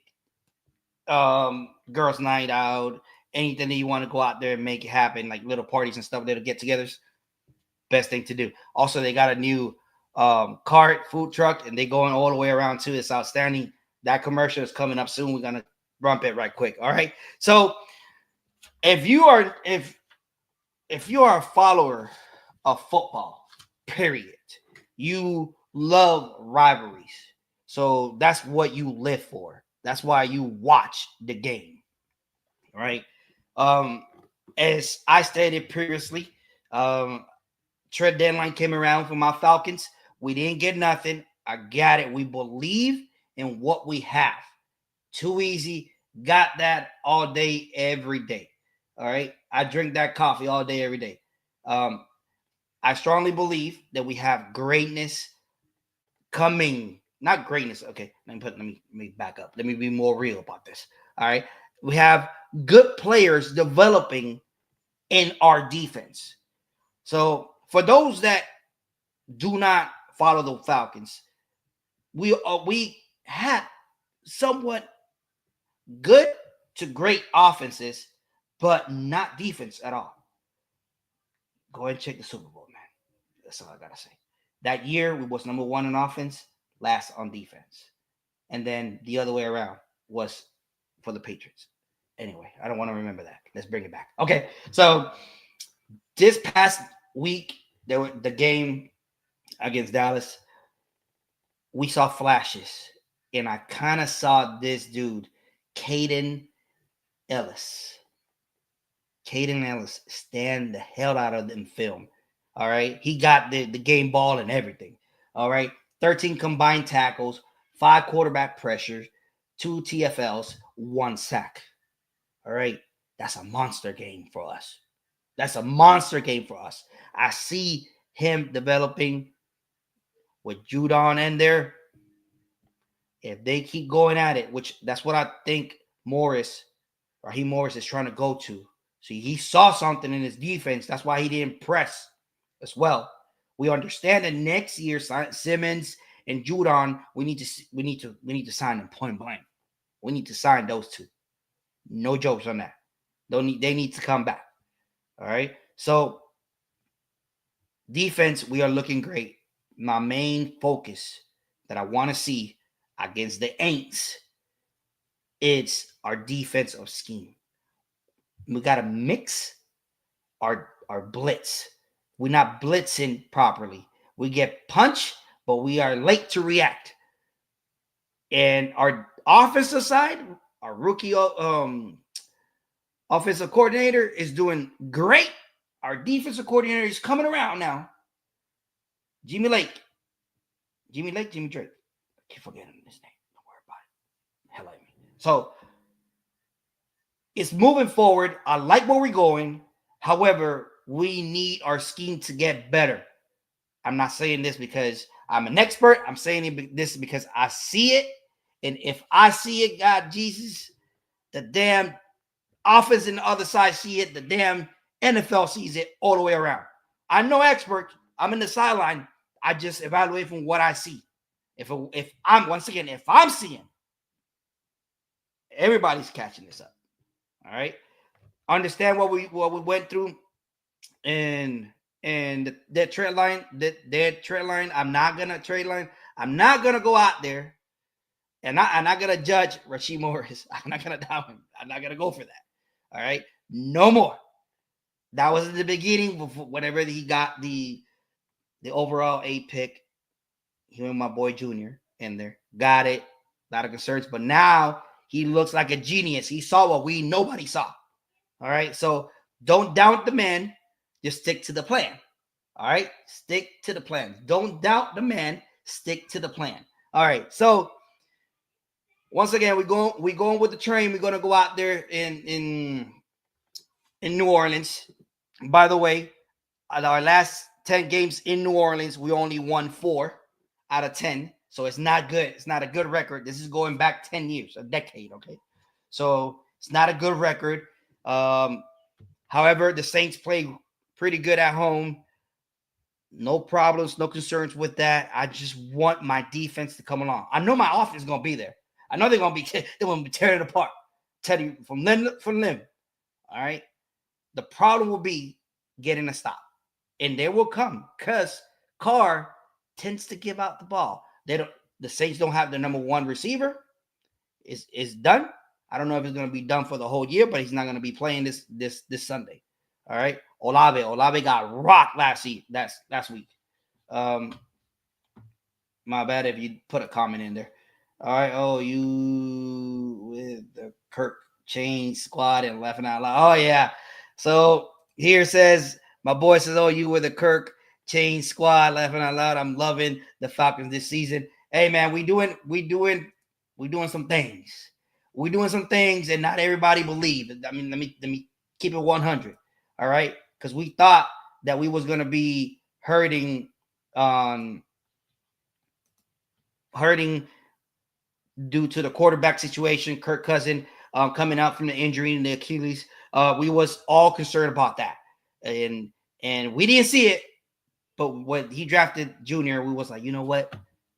girls' night out, anything that you want to go out there and make it happen, like little parties and stuff, little get-togethers, best thing to do. Also, they got a new cart food truck, and they going all the way around too. It's outstanding. That commercial is coming up soon. We're gonna rump it right quick. All right. So if you are a follower of football, period, you love rivalries. So that's what you live for. That's why you watch the game. All right. As I stated previously, trade deadline came around for my Falcons. We didn't get nothing. I got it. We believe in what we have. Too easy. Got that all day, every day. All right. I drink that coffee all day, every day. I strongly believe that we have greatness coming. Not greatness. Okay. Let me back up. Let me be more real about this. All right. We have good players developing in our defense. So for those that do not follow the Falcons, we had somewhat good to great offenses, but not defense at all. Go ahead and check the Super Bowl, man. That's all I gotta say. That year, we was number 1 in offense, last on defense. And then the other way around was for the Patriots. Anyway, I don't want to remember that. Let's bring it back. Okay, so this past week, the game against Dallas, we saw flashes. And I kind of saw this dude, Caden Ellis, stand the hell out of them film. All right. He got the game ball and everything. All right. 13 combined tackles, 5 quarterback pressures, 2 TFLs, 1 sack. All right. That's a monster game for us. I see him developing with Judon in there. If they keep going at it, which that's what I think Morris is trying to go to. See, he saw something in his defense. That's why he didn't press as well. We understand that next year, Simmons and Judon, we need to sign them point blank. We need to sign those 2. No jokes on that. They need to come back. All right. So defense, we are looking great. My main focus that I want to see against the Aints, it's our defensive scheme. We got to mix our blitz. We're not blitzing properly. We get punched, but we are late to react. And our offensive side, our rookie offensive coordinator is doing great. Our defensive coordinator is coming around now. Jimmy Drake. keep forgetting his name. Don't worry about it. Hell, me. So it's moving forward. I like where we're going. However, we need our scheme to get better. I'm not saying this because I'm an expert. I'm saying this because I see it. And if I see it, God, Jesus, the damn offense in the other side see it. The damn NFL sees it all the way around. I'm no expert. I'm in the sideline. I just evaluate from what I see. If I'm seeing, everybody's catching this up. All right. Understand what we went through and that trade line, that trade line. I'm not gonna trade line. I'm not gonna go out there and I'm not gonna judge Rasheed Morris. I'm not gonna down him. I'm not gonna go for that. All right. No more. That was in the beginning, whenever he got the overall 8 pick. He and my boy Junior in there. Got it. A lot of concerns. But now he looks like a genius. He saw what nobody saw. All right. So don't doubt the man. Just stick to the plan. All right. Stick to the plan. Don't doubt the man. Stick to the plan. All right. So once again, we're going with the train. We're gonna go out there in New Orleans. By the way, our last 10 games in New Orleans, we only won 4 out of 10. So it's not good. It's not a good record. This is going back 10 years, a decade. Okay. So it's not a good record. However, the Saints play pretty good at home. No problems, no concerns with that. I just want my defense to come along. I know my offense is going to be there. I know they're going to be tearing it apart. Tell you from limb. All right. The problem will be getting a stop. And they will come because Carr tends to give out the ball. The Saints don't have the number 1 receiver. It's done. I don't know if it's going to be done for the whole year, but he's not going to be playing this Sunday. All right. Olave got rocked last week. My bad if you put a comment in there. All right. Oh, you with the Kirk Chain squad and laughing out loud. Oh, yeah. So here says, my boy says, oh, you were the Kirk Chain squad laughing out loud. I'm loving the Falcons this season. Hey, man, we doing some things. We're doing some things and not everybody believed. I mean, let me keep it 100. All right. Because we thought that we was going to be hurting due to the quarterback situation, Kirk Cousins coming out from the injury in the Achilles. We was all concerned about that. And we didn't see it. But when he drafted Junior, we was like, you know what?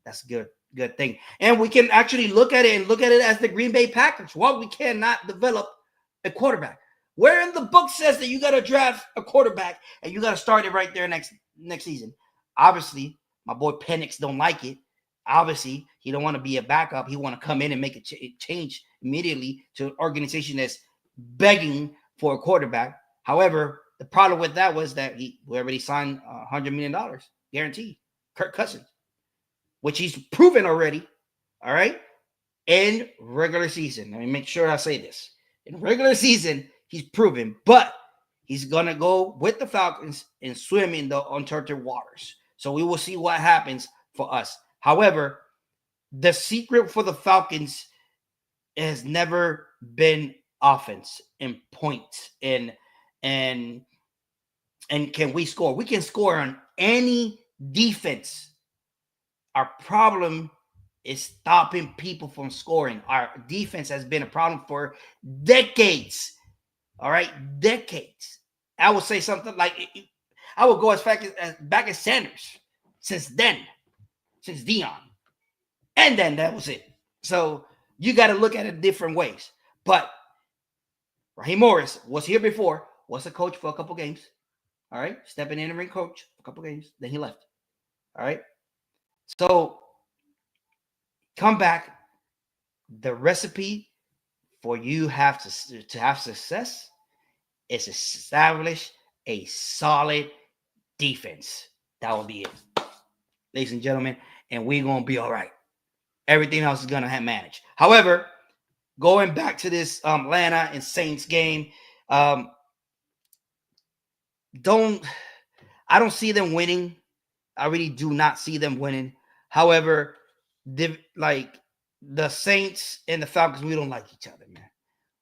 That's a good thing. And we can actually look at it as the Green Bay Packers. Well, we cannot develop a quarterback. Where in the book says that you got to draft a quarterback and you got to start it right there next season? Obviously, my boy Penix don't like it. Obviously, he don't want to be a backup. He want to come in and make a change immediately to an organization that's begging for a quarterback. However, the problem with that was that we already signed $100 million guaranteed, Kirk Cousins, which he's proven already. All right, in regular season. Let me make sure I say this. In regular season, he's proven, but he's gonna go with the Falcons and swim in the uncharted waters. So we will see what happens for us. However, the secret for the Falcons has never been offense and points and can we score? We can score on any defense. Our problem is stopping people from scoring. Our defense has been a problem for decades. All right, decades. I would say something like I would go as back as Sanders. Since Dion, and then that was it. So you got to look at it different ways. But Raheem Morris was here before, was a coach for a couple games. All right, stepping in and ring coach for a couple games. Then he left. All right, so come back. The recipe for you to have success is establish a solid defense. That will be it, ladies and gentlemen, and we're going to be all right. Everything else is going to have managed. However, going back to this Atlanta and Saints game, I don't see them winning. I really do not see them winning. However, like the Saints and the Falcons, we don't like each other, man.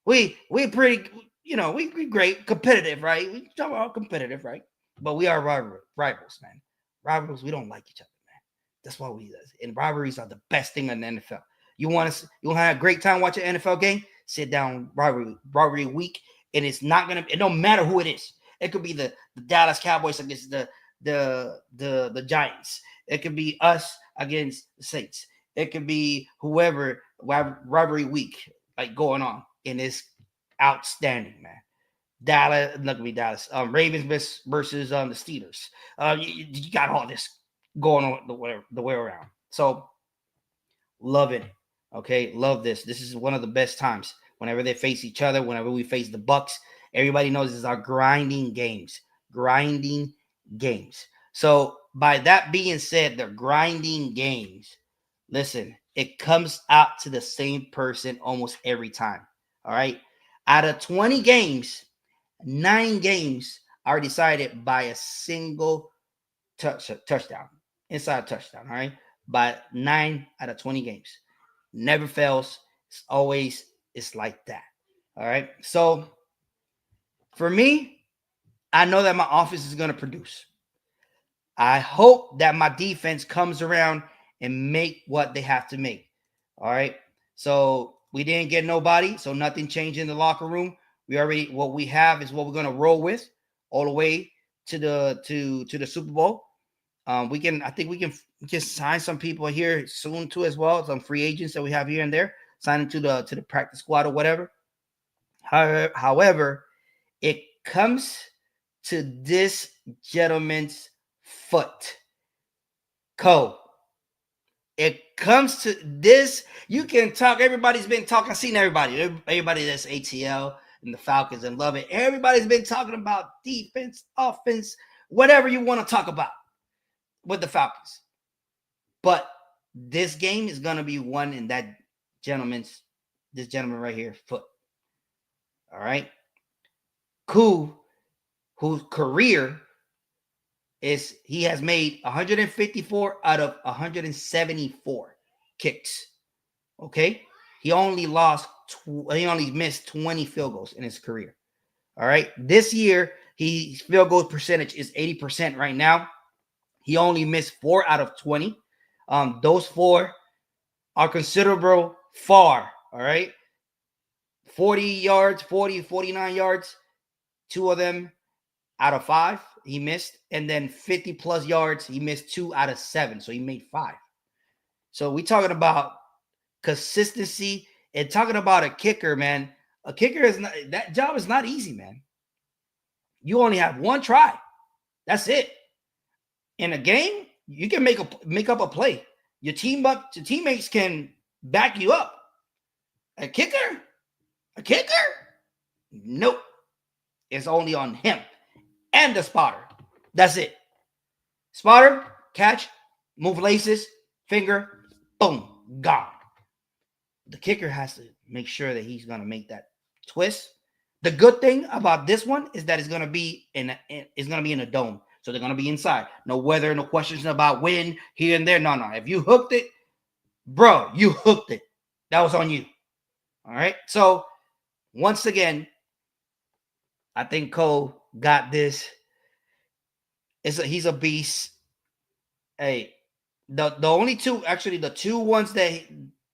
We pretty, we great, competitive, right? We talk about competitive, right? But we are rivals, man. Rivals, we don't like each other, man. That's why we does. And rivalries are the best thing in the NFL. You want to have a great time watching an NFL game? Sit down rivalry week, and it don't matter who it is. It could be the Dallas Cowboys against the Giants. It could be us against the Saints. It could be whoever, rivalry week like going on, and it's outstanding, man. Dallas, not gonna be Dallas. Ravens versus the Steelers. You got all this going on the way around. So love it. Okay, love this. This is one of the best times. Whenever they face each other, whenever we face the Bucks, everybody knows this is our grinding games. Grinding games. So by that being said, they're grinding games. Listen, it comes out to the same person almost every time. All right. Out of 20 games, 9 games are decided by a single touchdown, inside touchdown. All right. By 9 out of 20 games. Never fails. It's like that. All right. So for me, I know that my offense is going to produce. I hope that my defense comes around and make what they have to make. All right. So we didn't get nobody. So nothing changed in the locker room. What we have is what we're going to roll with all the way to the Super Bowl. I think we can just sign some people here soon too as well. Some free agents that we have here and there, sign them to the practice squad or whatever. However, it comes to this gentleman's foot. Cole. It comes to this. You can talk. Everybody's been talking. I've seen everybody that's ATL and the Falcons and love it. Everybody's been talking about defense, offense, whatever you want to talk about with the Falcons. But this game is going to be won in this gentleman right here, foot. All right. Cool. Whose career is he has made 154 out of 174 kicks. Okay. He only missed 20 field goals in his career. All right. This year, his field goal percentage is 80% right now. He only missed 4 out of 20. Those 4 are considerable far. All right. 40 yards, 49 yards. 2 of them out of 5 he missed. And then 50 plus yards, he missed 2 out of 7. So he made 5. So we talking about consistency and talking about a kicker, man. A kicker that job is not easy, man. You only have one try. That's it. In a game, you can make up a play. Your teammates can back you up. A kicker? Nope. It's only on him and the spotter. That's it. Spotter, catch, move laces, finger, boom, gone. The kicker has to make sure that he's going to make that twist. The good thing about this one is that it's going to be in a dome. So they're going to be inside. No weather, no questions about wind here and there. No. If you hooked it, bro, you hooked it. That was on you. All right. So once again, I think Cole got this. He's a beast. Hey, the only 2, actually the 2 ones that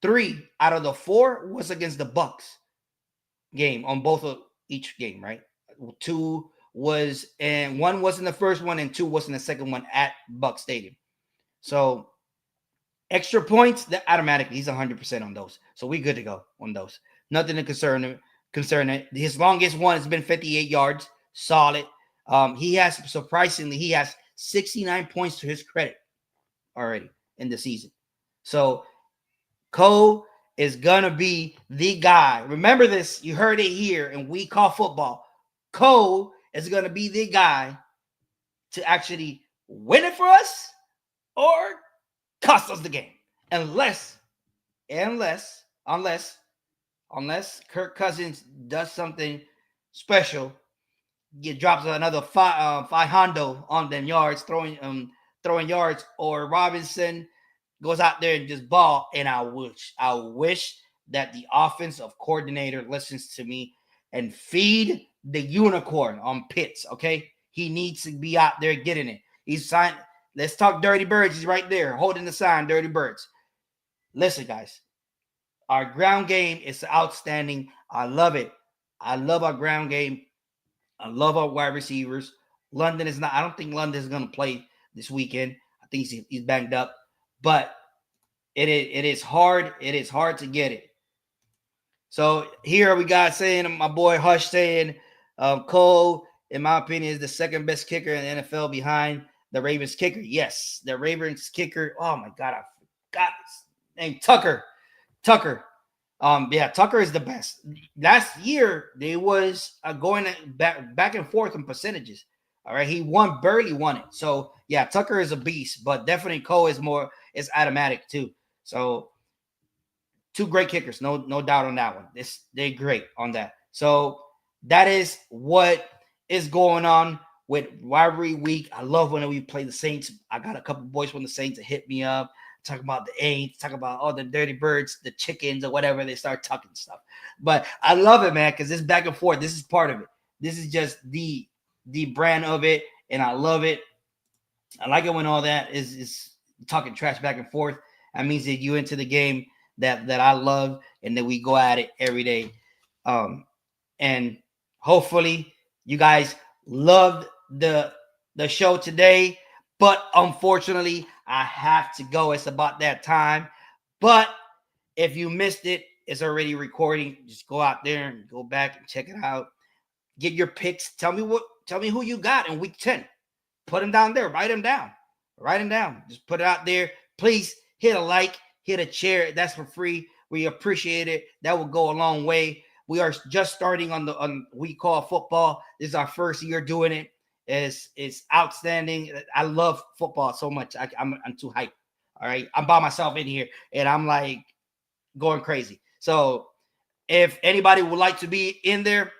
3 out of the 4 was against the Bucks game on both of each game, right? 2 was, and 1 was in the first one and 2 was in the second one at Buck Stadium. So extra points, that automatically he's 100% on those. So we good to go on those. Nothing to concern him. His longest one has been 58 yards, solid. He has 69 points to his credit already in the season. So Cole is gonna be the guy. Remember this, you heard it here, and we call football. Cole is gonna be the guy to actually win it for us or cost us the game. Unless Kirk Cousins does something special, drops another five hondo on them yards, throwing yards, or Robinson goes out there and just ball. And I wish that the offensive coordinator listens to me and feed the unicorn on Pitts. Okay, he needs to be out there getting it. He's signed. Let's talk Dirty Birds. He's right there holding the sign, Dirty Birds. Listen, guys, our ground game is outstanding. I love it. I love our ground game. I love our wide receivers. London is not. I don't think London is going to play this weekend. I think he's banged up, but it is hard. It is hard to get it. So here we got saying, my boy Hush saying, Cole, in my opinion, is the second best kicker in the NFL behind the Ravens kicker. Yes, the Ravens kicker. Oh my God, I forgot his name. Tucker. Yeah, Tucker is the best. Last year they was going back and forth in percentages. All right, he barely won it. So yeah, Tucker is a beast, but definitely Cole is automatic too. So two great kickers, no doubt on that one. They're great on that. So that is what is going on with rivalry week. I love when we play the Saints. I got a couple boys from the Saints that hit me up, talk about the Aints, talk about all the Dirty Birds, the chickens or whatever. They start talking stuff. But I love it, man, because this back and forth, this is part of it. This is just the brand of it, and I love it. I like it when all that is talking trash back and forth. That means that you into the game that I love, and that we go at it every day. And hopefully you guys loved the show today, but unfortunately I have to go. It's about that time. But if you missed it, it's already recording. Just go out there and go back and check it out. Get your picks. Tell me who you got in week 10. Put them down there. Write them down. Just put it out there. Please hit a like, hit a share. That's for free. We appreciate it. That will go a long way. We are just starting on we call football. This is our first year doing it. It's outstanding. I love football so much. I'm too hyped. All right. I'm by myself in here and I'm like going crazy. So if anybody would like to be in there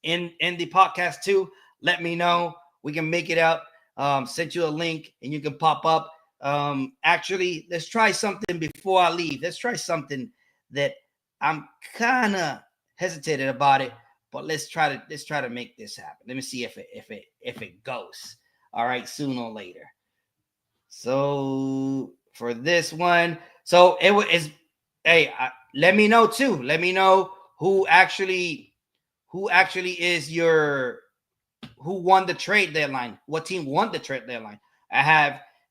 in the podcast too, let me know. We can make it up. Send you a link and you can pop up. Actually, let's try something before I leave. Let's try something that I'm kind of hesitated about it, but let's try to make this happen. Let me see if it goes. All right, sooner or later. So for this one, so it is. Hey, let me know too. Let me know who actually is who won the trade deadline. What team won the trade deadline?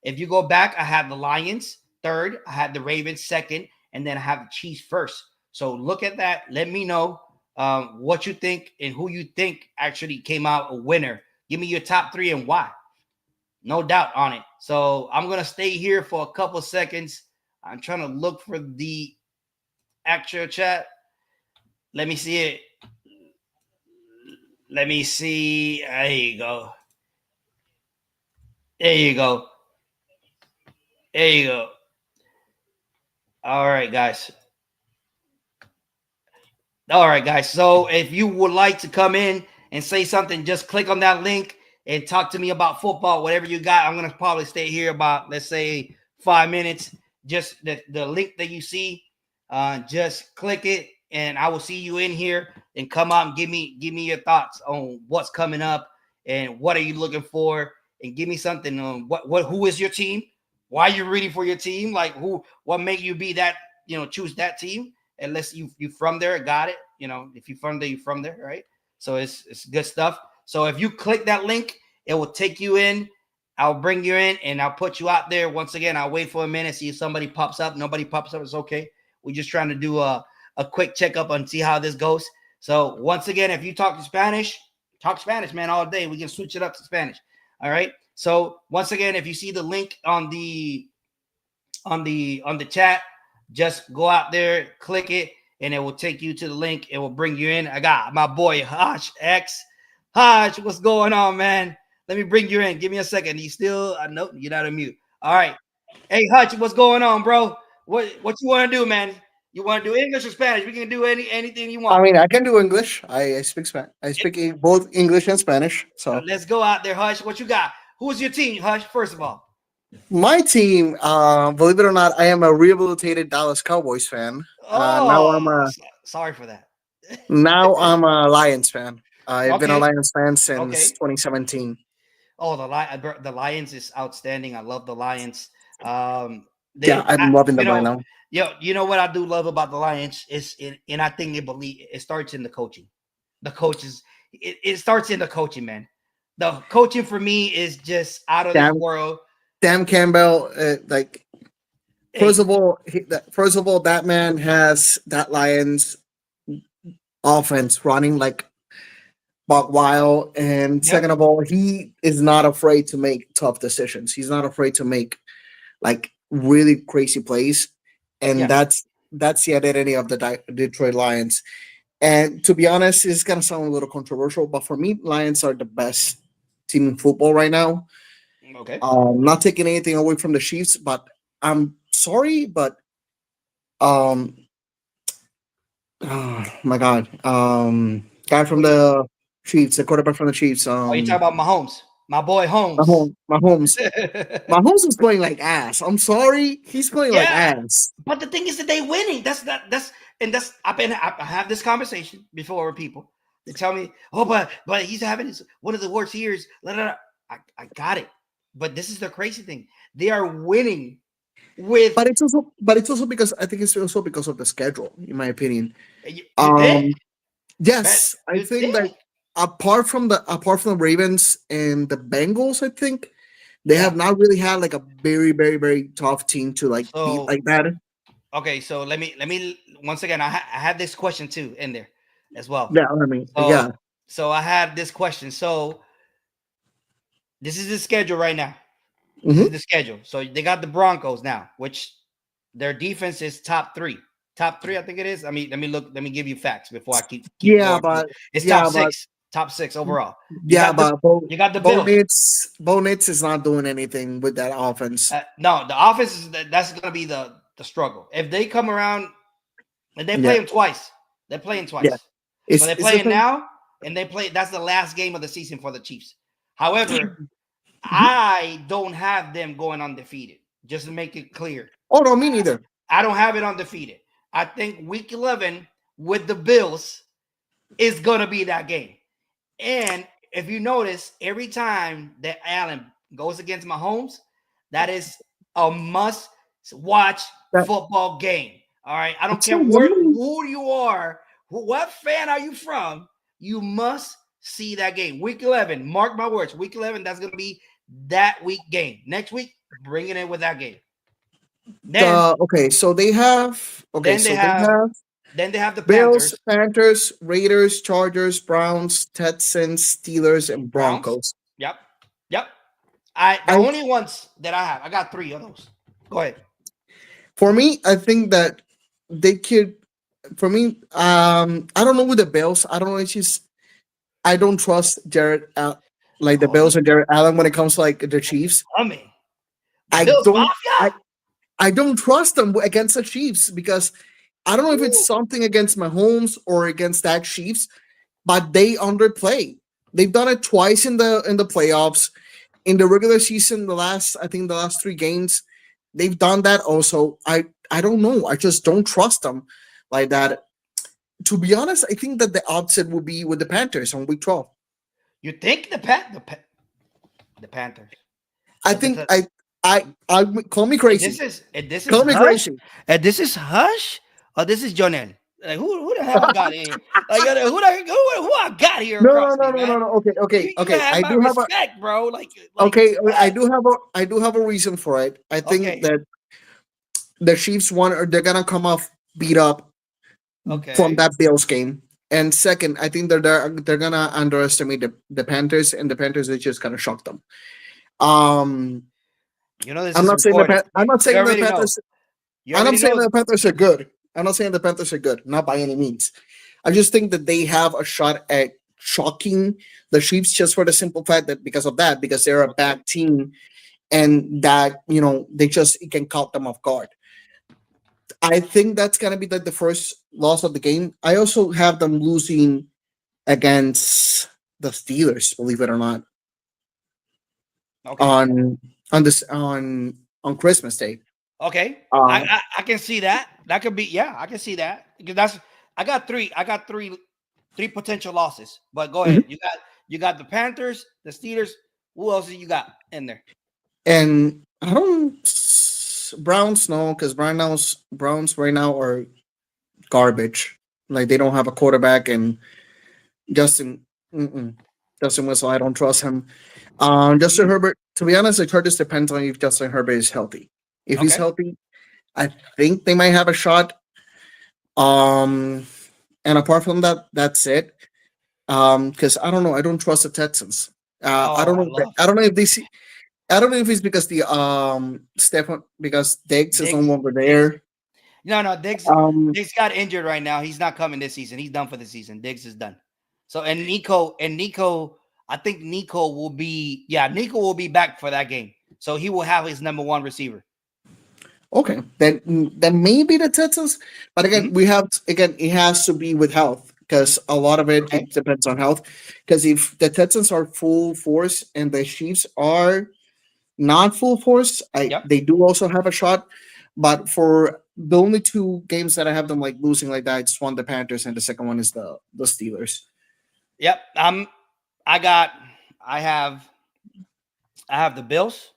If you go back, I have the Lions third, I had the Ravens second, and then I have the Chiefs first. So look at that. Let me know what you think and who you think actually came out a winner. Give me your top three and why. No doubt on it. So I'm going to stay here for a couple seconds. I'm trying to look for the actual chat. Let me see it. Let me see. There you go. There you go. There you go. All right, guys. All right, guys. So if you would like to come in and say something, just click on that link and talk to me about football, whatever you got. I'm going to probably stay here about, let's say, 5 minutes. Just the link that you see, just click it and I will see you in here and come out and give me your thoughts on what's coming up and what are you looking for, and give me something on who is your team, why are you rooting for your team, like what make you be that, choose that team, unless you from there, got it, if you from there, you from there, right? So it's good stuff. So if you click that link, it will take you in. I'll bring you in and I'll put you out there. Once again, I'll wait for a minute, see if somebody pops up. Nobody pops up, it's okay. We're just trying to do a quick checkup and see how this goes. So once again, if you talk Spanish, man, all day. We can switch it up to Spanish. All right. So once again, if you see the link on the chat, just go out there, click it, and it will take you to the link. It will bring you in. I got my boy Hodge X. Hodge, what's going on, man? Let me bring you in. Give me a second. You still? Nope, you're not on mute. All right. Hey, Hutch, what's going on, bro? What you want to do, man? You want to do English or Spanish? We can do anything you want. I mean, I can do English. I speak Spanish. I speak both English and Spanish. So let's go out there, Hush. What you got? Who's your team, Hush? First of all, My team, believe it or not, I am a rehabilitated Dallas Cowboys fan. Oh, sorry for that. Now I'm a Lions fan. I've been a Okay, Lions fan since okay. 2017. Oh, the Lions is outstanding. I love the Lions. Yeah, I'm loving them right now. You know what I do love about the Lions is, and I think it starts in the coaching. The coaches, it starts in the coaching, man. The coaching for me is just out of this Dan, world. Dan Campbell, like Hey, first of all, that man has that Lions offense running like buck wild, and second yep, of all, he is not afraid to make tough decisions. He's not afraid to make like really crazy plays, and yeah, that's the identity of the Detroit Lions. And to be honest, it's gonna sound a little controversial, but for me, Lions are the best team in football right now. okay. Not taking anything away from the Chiefs, but I'm sorry, but um, oh my God, guy from What you, the Chiefs, the quarterback from the Chiefs, oh, you talk about Mahomes, my boy Holmes. Mahomes. Mahomes is playing like ass. I'm sorry, he's playing like Yeah, ass. but the thing is that they winning. That's I have this conversation before with people. They tell me, oh, but he's having one of the worst years. I got it. But this is the crazy thing. They are winning with But it's also because I think it's also because of the schedule, in my opinion. you think, Um, man, yes, I you think that think, apart from the Ravens and the Bengals, I think they yeah. have not really had like a very very tough team to like beat So like that. okay, so let me once again. I had this question too in there as well. Yeah, I mean, So yeah. so I had this question. So this is the schedule right now. This is Hmm. the schedule. So they got the Broncos now, which their defense is top three. Top three, I think it is. I mean, let me look. Let me give you facts before I keep Yeah, going. but It's top yeah, but six. Top six overall. You yeah, got the but Bo you got the Bo Bills. Nitz, Bo Nitz is not doing anything with that offense. No, the offense is that's going to be the struggle. If they come around and they play Yeah, them twice, they're playing yeah. twice. So they're It's the playing thing. now, and they play. That's the last game of the season for the Chiefs. However, Mhm. I don't have them going undefeated. Just to make it clear, Oh no, me neither. I don't have it undefeated. I think Week 11 with the Bills is gonna be that game. And if you notice, every time that Allen goes against Mahomes, that is a must watch That football game. All right. I don't it's care so annoying. who you are, what fan are you from, you must see that game. Week 11, mark my words, week 11, that's going to be that week game. Next week, bring it in with that game. Then, Okay, so they have then they have, then they have the Bills, Panthers, Panthers, Raiders, Chargers, Browns, Texans, Steelers, and Browns. Broncos. Yep. Yep. The I only ones that I have, I got three of those. Go ahead. For me, I think that they could. For me, I don't know with the Bills. I don't know. It's just I don't trust like the Oh, Bills and Jared Allen when it comes to like the Chiefs. I mean, the I Bills don't. I Mafia. I don't trust them against the Chiefs because I don't know if it's Ooh. something against Mahomes or against that Chiefs, but they underplay. They've done it twice in the playoffs. In the regular season, the last three games, they've done that also. I don't know. I just don't trust them like that. To be honest, I think that the opposite would be with the Panthers on week 12. You think the Panthers? I But think I call me crazy. this is Call me Hush, crazy. and this is Hush, or this is Jonel. Like who the hell I got here? Like who I got here No, no, across no, me, no, no, man? no. Okay, okay, You gotta okay. have my respect, bro. Like what? I do have a reason for it. I think Okay, that the Chiefs won, or they're gonna come off beat up from okay. that Bills game. And second, I think they're gonna underestimate the Panthers, and the Panthers are just gonna shock them. Um, You know this is recorded. I'm not You saying the already know. Panthers. You I'm not already saying know. that the Panthers are good. I'm not saying the Panthers are good, not by any means. I just think that they have a shot at shocking the Chiefs just for the simple fact that because they're a Okay. bad team, and that they just it can caught them off guard. I think that's gonna be the first loss of the game. I also have them losing against the Steelers, believe it or not, Okay. on on Christmas Day. Okay, Um, I can see that. That could be, yeah, I can see that because that's I got three potential losses. But go mhm. ahead, you got the Panthers, the Steelers. Who else do you got in there? And I don't Browns no, because Browns right now are garbage. Like they don't have a quarterback, and Justin mm-mm. Justin Whistle, I don't trust him. Justin Mhm. Herbert. To be honest, it just depends on if Justin Herbert is healthy. If he's Okay, healthy, I think they might have a shot. Um, and apart from that, that's it. Because I don't know, I don't trust the Texans. I oh, don't I know. love I don't know if they see. I don't know if it's because the Stefan because Diggs is no Diggs. longer Diggs. there. No, Um, Diggs got injured right now. He's not coming this season. He's done for the season. Diggs is done. So Nico, I think Nico will be back for that game. So he will have his number one receiver. okay, then maybe the Texans. But again, Mhm. it has to be with health because a lot of it Okay. it depends on health. Because if the Texans are full force and the Chiefs are not full force, Yep. they do also have a shot. But for the only two games that I have them like losing like that, it's one the Panthers and the second one is the Steelers. Yep. I got I have I have the Bills.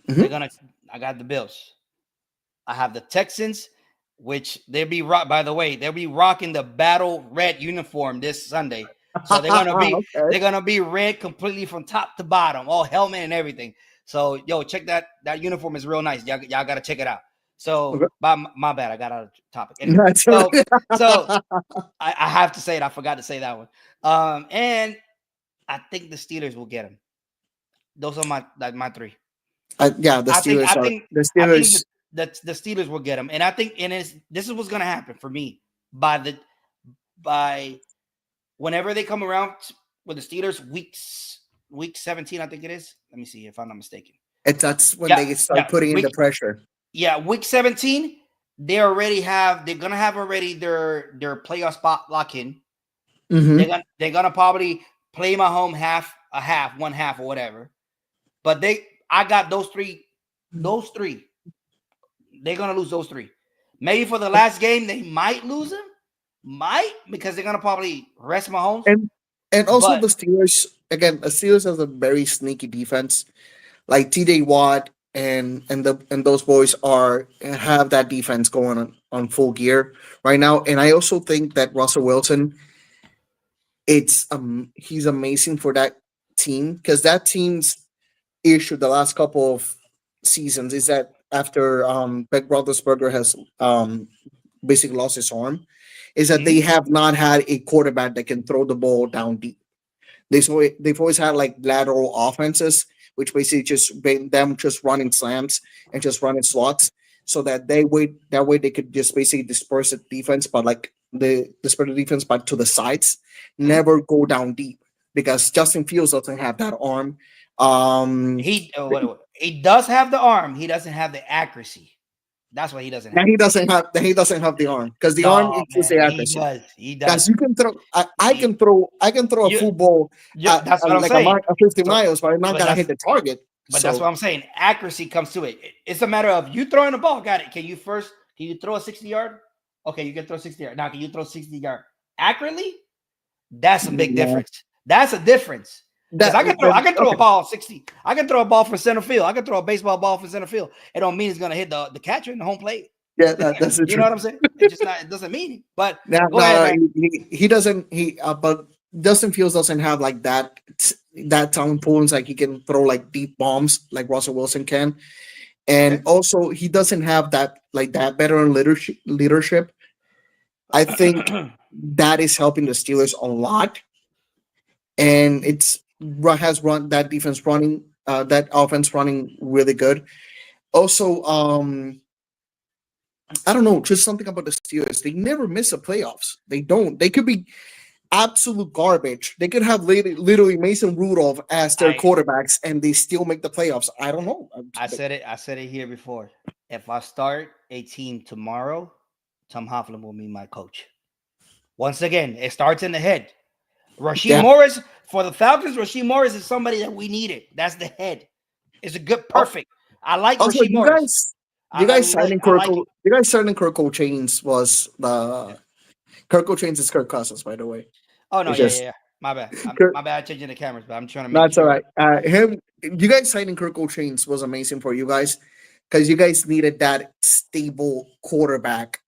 They're Mhm. gonna I got the Bills. I have the Texans, which by the way, they'll be rocking the battle red uniform this Sunday. So Okay. they're gonna be red completely from top to bottom, all helmet and everything. So yo, check that uniform is real nice. Y'all gotta check it out. So Okay. my bad, I got out of topic. Anyway, That's so I have to say it. I forgot to say that one. And I think the Steelers will get him. Those are my three. yeah, I think I think the I think Steelers. the Steelers will get him, and I think this is what's going to happen for me by whenever they come around with the Steelers week 17, I think it is. Let me see if I'm not mistaken. That's when Yeah, they start yeah, putting in the pressure. week 17. They're gonna have already their playoff spot lock in. Hmm. They're gonna probably play my home one half or whatever. But I got those three. They're gonna lose those three. Maybe for the last game, they might lose them. Might because they're gonna probably rest Mahomes. And also But the Steelers again. The Steelers has a very sneaky defense. Like TJ Watt and those boys are have that defense going on full gear right now. And I also think that Russell Wilson, he's amazing for that team because that team's issue the last couple of seasons is that after Beck Roethlisberger has basically lost his arm, is that they mhm, have not had a quarterback that can throw the ball down deep. They've always had like lateral offenses, which basically just been them just running slams and just running slots, so that way they could just basically disperse the defense, but like the disperse the defense, but to the sides, mhm. never go down deep because Justin Fields doesn't have that arm. Um, He does have the arm. He doesn't have the accuracy. That's what he doesn't and have. he doesn't have the arm because the arm No includes the man, he accuracy. does. He Guys, does. you can throw. He, I can throw a you, football that's what I'm like saying. 50 So, miles, but I'm not but gonna hit that's the target. but that's what So I'm saying. Accuracy comes to it. It's a matter of you throwing the ball. Got it. Can you throw a 60-yard? Okay, you can throw 60-yard. Now, can you throw 60-yard accurately? That's a big yeah, difference. That's a difference. Because that I can throw a okay. ball 60. I can throw a ball for center field. I can throw a baseball ball for center field. It don't mean it's gonna hit the catcher in the home plate. Yeah, that's the You know truth. what I'm saying? It just not. It doesn't mean it. But Now, go ahead, man. he doesn't. But Justin Fields doesn't have like that talent pool. It's like he can throw like deep bombs like Russell Wilson can, and Okay. also he doesn't have that veteran leadership. I think that is helping the Steelers a lot, and has run that defense running, that offense running really good. Also, I don't know, just something about the Steelers. They never miss the playoffs. They don't. They could be absolute garbage. They could have literally Mason Rudolph as their I quarterbacks, and they still make the playoffs. I don't know. I said it here before. If I start a team tomorrow, Tom Hoffman will be my coach. Once again, it starts in the head. Rasheed Yeah, Morris for the Falcons. Rasheed Morris is somebody that we needed. That's the head. It's a good, perfect. I like Also, Rasheed Morris. you guys I signing like it. Kirko Chains was the Kirko Chains is Kirk Cousins, by the way. Oh no, It's yeah, just yeah, yeah. My bad. Kirk, My bad. Changing the cameras, but I'm trying to make that's all sure. right. You guys signing Kirko Chains was amazing for you guys because you guys needed that stable quarterback.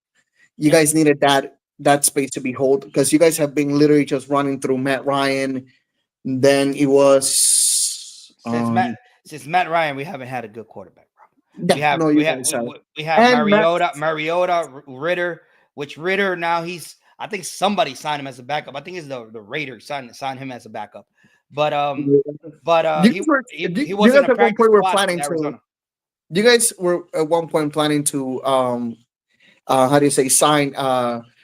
You guys needed that space to be held because you guys have been literally just running through Matt Ryan. Then it was Since Matt Ryan, we haven't had a good quarterback, bro. yeah, no, you guys have. We have And Matt, Mariota, Ritter, which Ritter now I think somebody signed him as a backup. I think it's the Raiders signed him as a backup. But he you wasn't guys a at one practice point were squad planning in to. Arizona. You guys were at one point planning to how do you say sign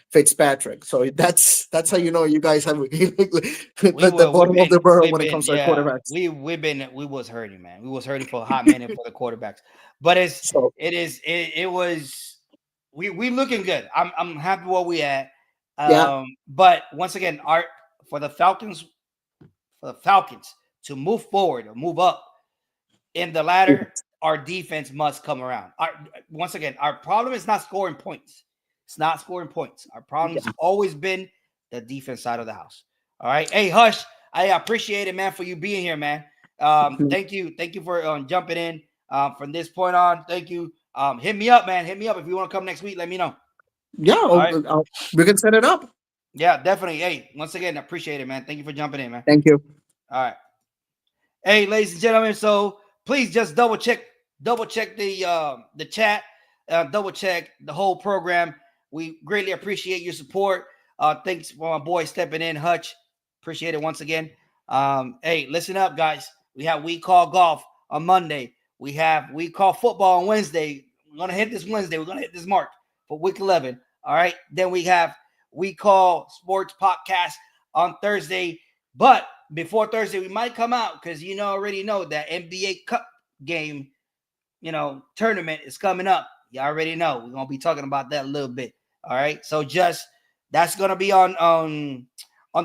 Fitzpatrick. So that's how you know you guys have the bottom of the barrel when it comes to quarterbacks. We was hurting, man. We was hurting for a hot minute for the quarterbacks. But it was we looking good. I'm happy where we at. But once again, for the Falcons to move forward or move up in the ladder, our defense must come around. Once again, our problem is not scoring points. It's not scoring points. Our problem has always been the defense side of the house. All right. Hey, Hush, I appreciate it, man, for you being here, man. Thank you for jumping in from this point on. Thank you. Hit me up, man. Hit me up if you want to come next week. Let me know. Yeah, we can set it up. Yeah, definitely. Hey, once again, I appreciate it, man. Thank you for jumping in, man. Thank you. All right. Hey, ladies and gentlemen, so please just double check the chat, double check the whole program. We greatly appreciate your support. Thanks for my boy stepping in, Hutch. Appreciate it once again. Hey, listen up, guys. We have We Call Golf on Monday. We have We Call Football on Wednesday. We're gonna hit this Wednesday. We're gonna hit this mark for Week 11. All right. Then we have We Call Sports Podcast on Thursday. But before Thursday, we might come out because you already know that NBA Cup game, tournament is coming up. You already know. We're gonna be talking about that a little bit. All right. So that's gonna be on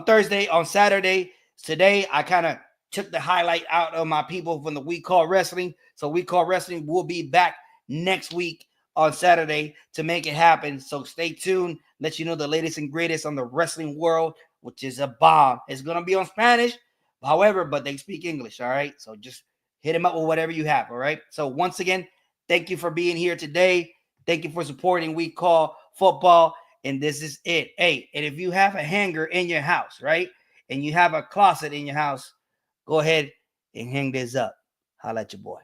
Thursday. On Saturday. Today, I kind of took the highlight out of my people from the We Call Wrestling. So We Call Wrestling will be back next week on Saturday to make it happen. So stay tuned. Let you know the latest and greatest on the wrestling world, which is a bomb. It's gonna be on Spanish, however, but they speak English. All right. So just hit them up with whatever you have. All right. So once again, thank you for being here today. Thank you for supporting We Call Football. And this is it. Hey, and if you have a hanger in your house, right, and you have a closet in your house, go ahead and hang this up. Holla at your boy.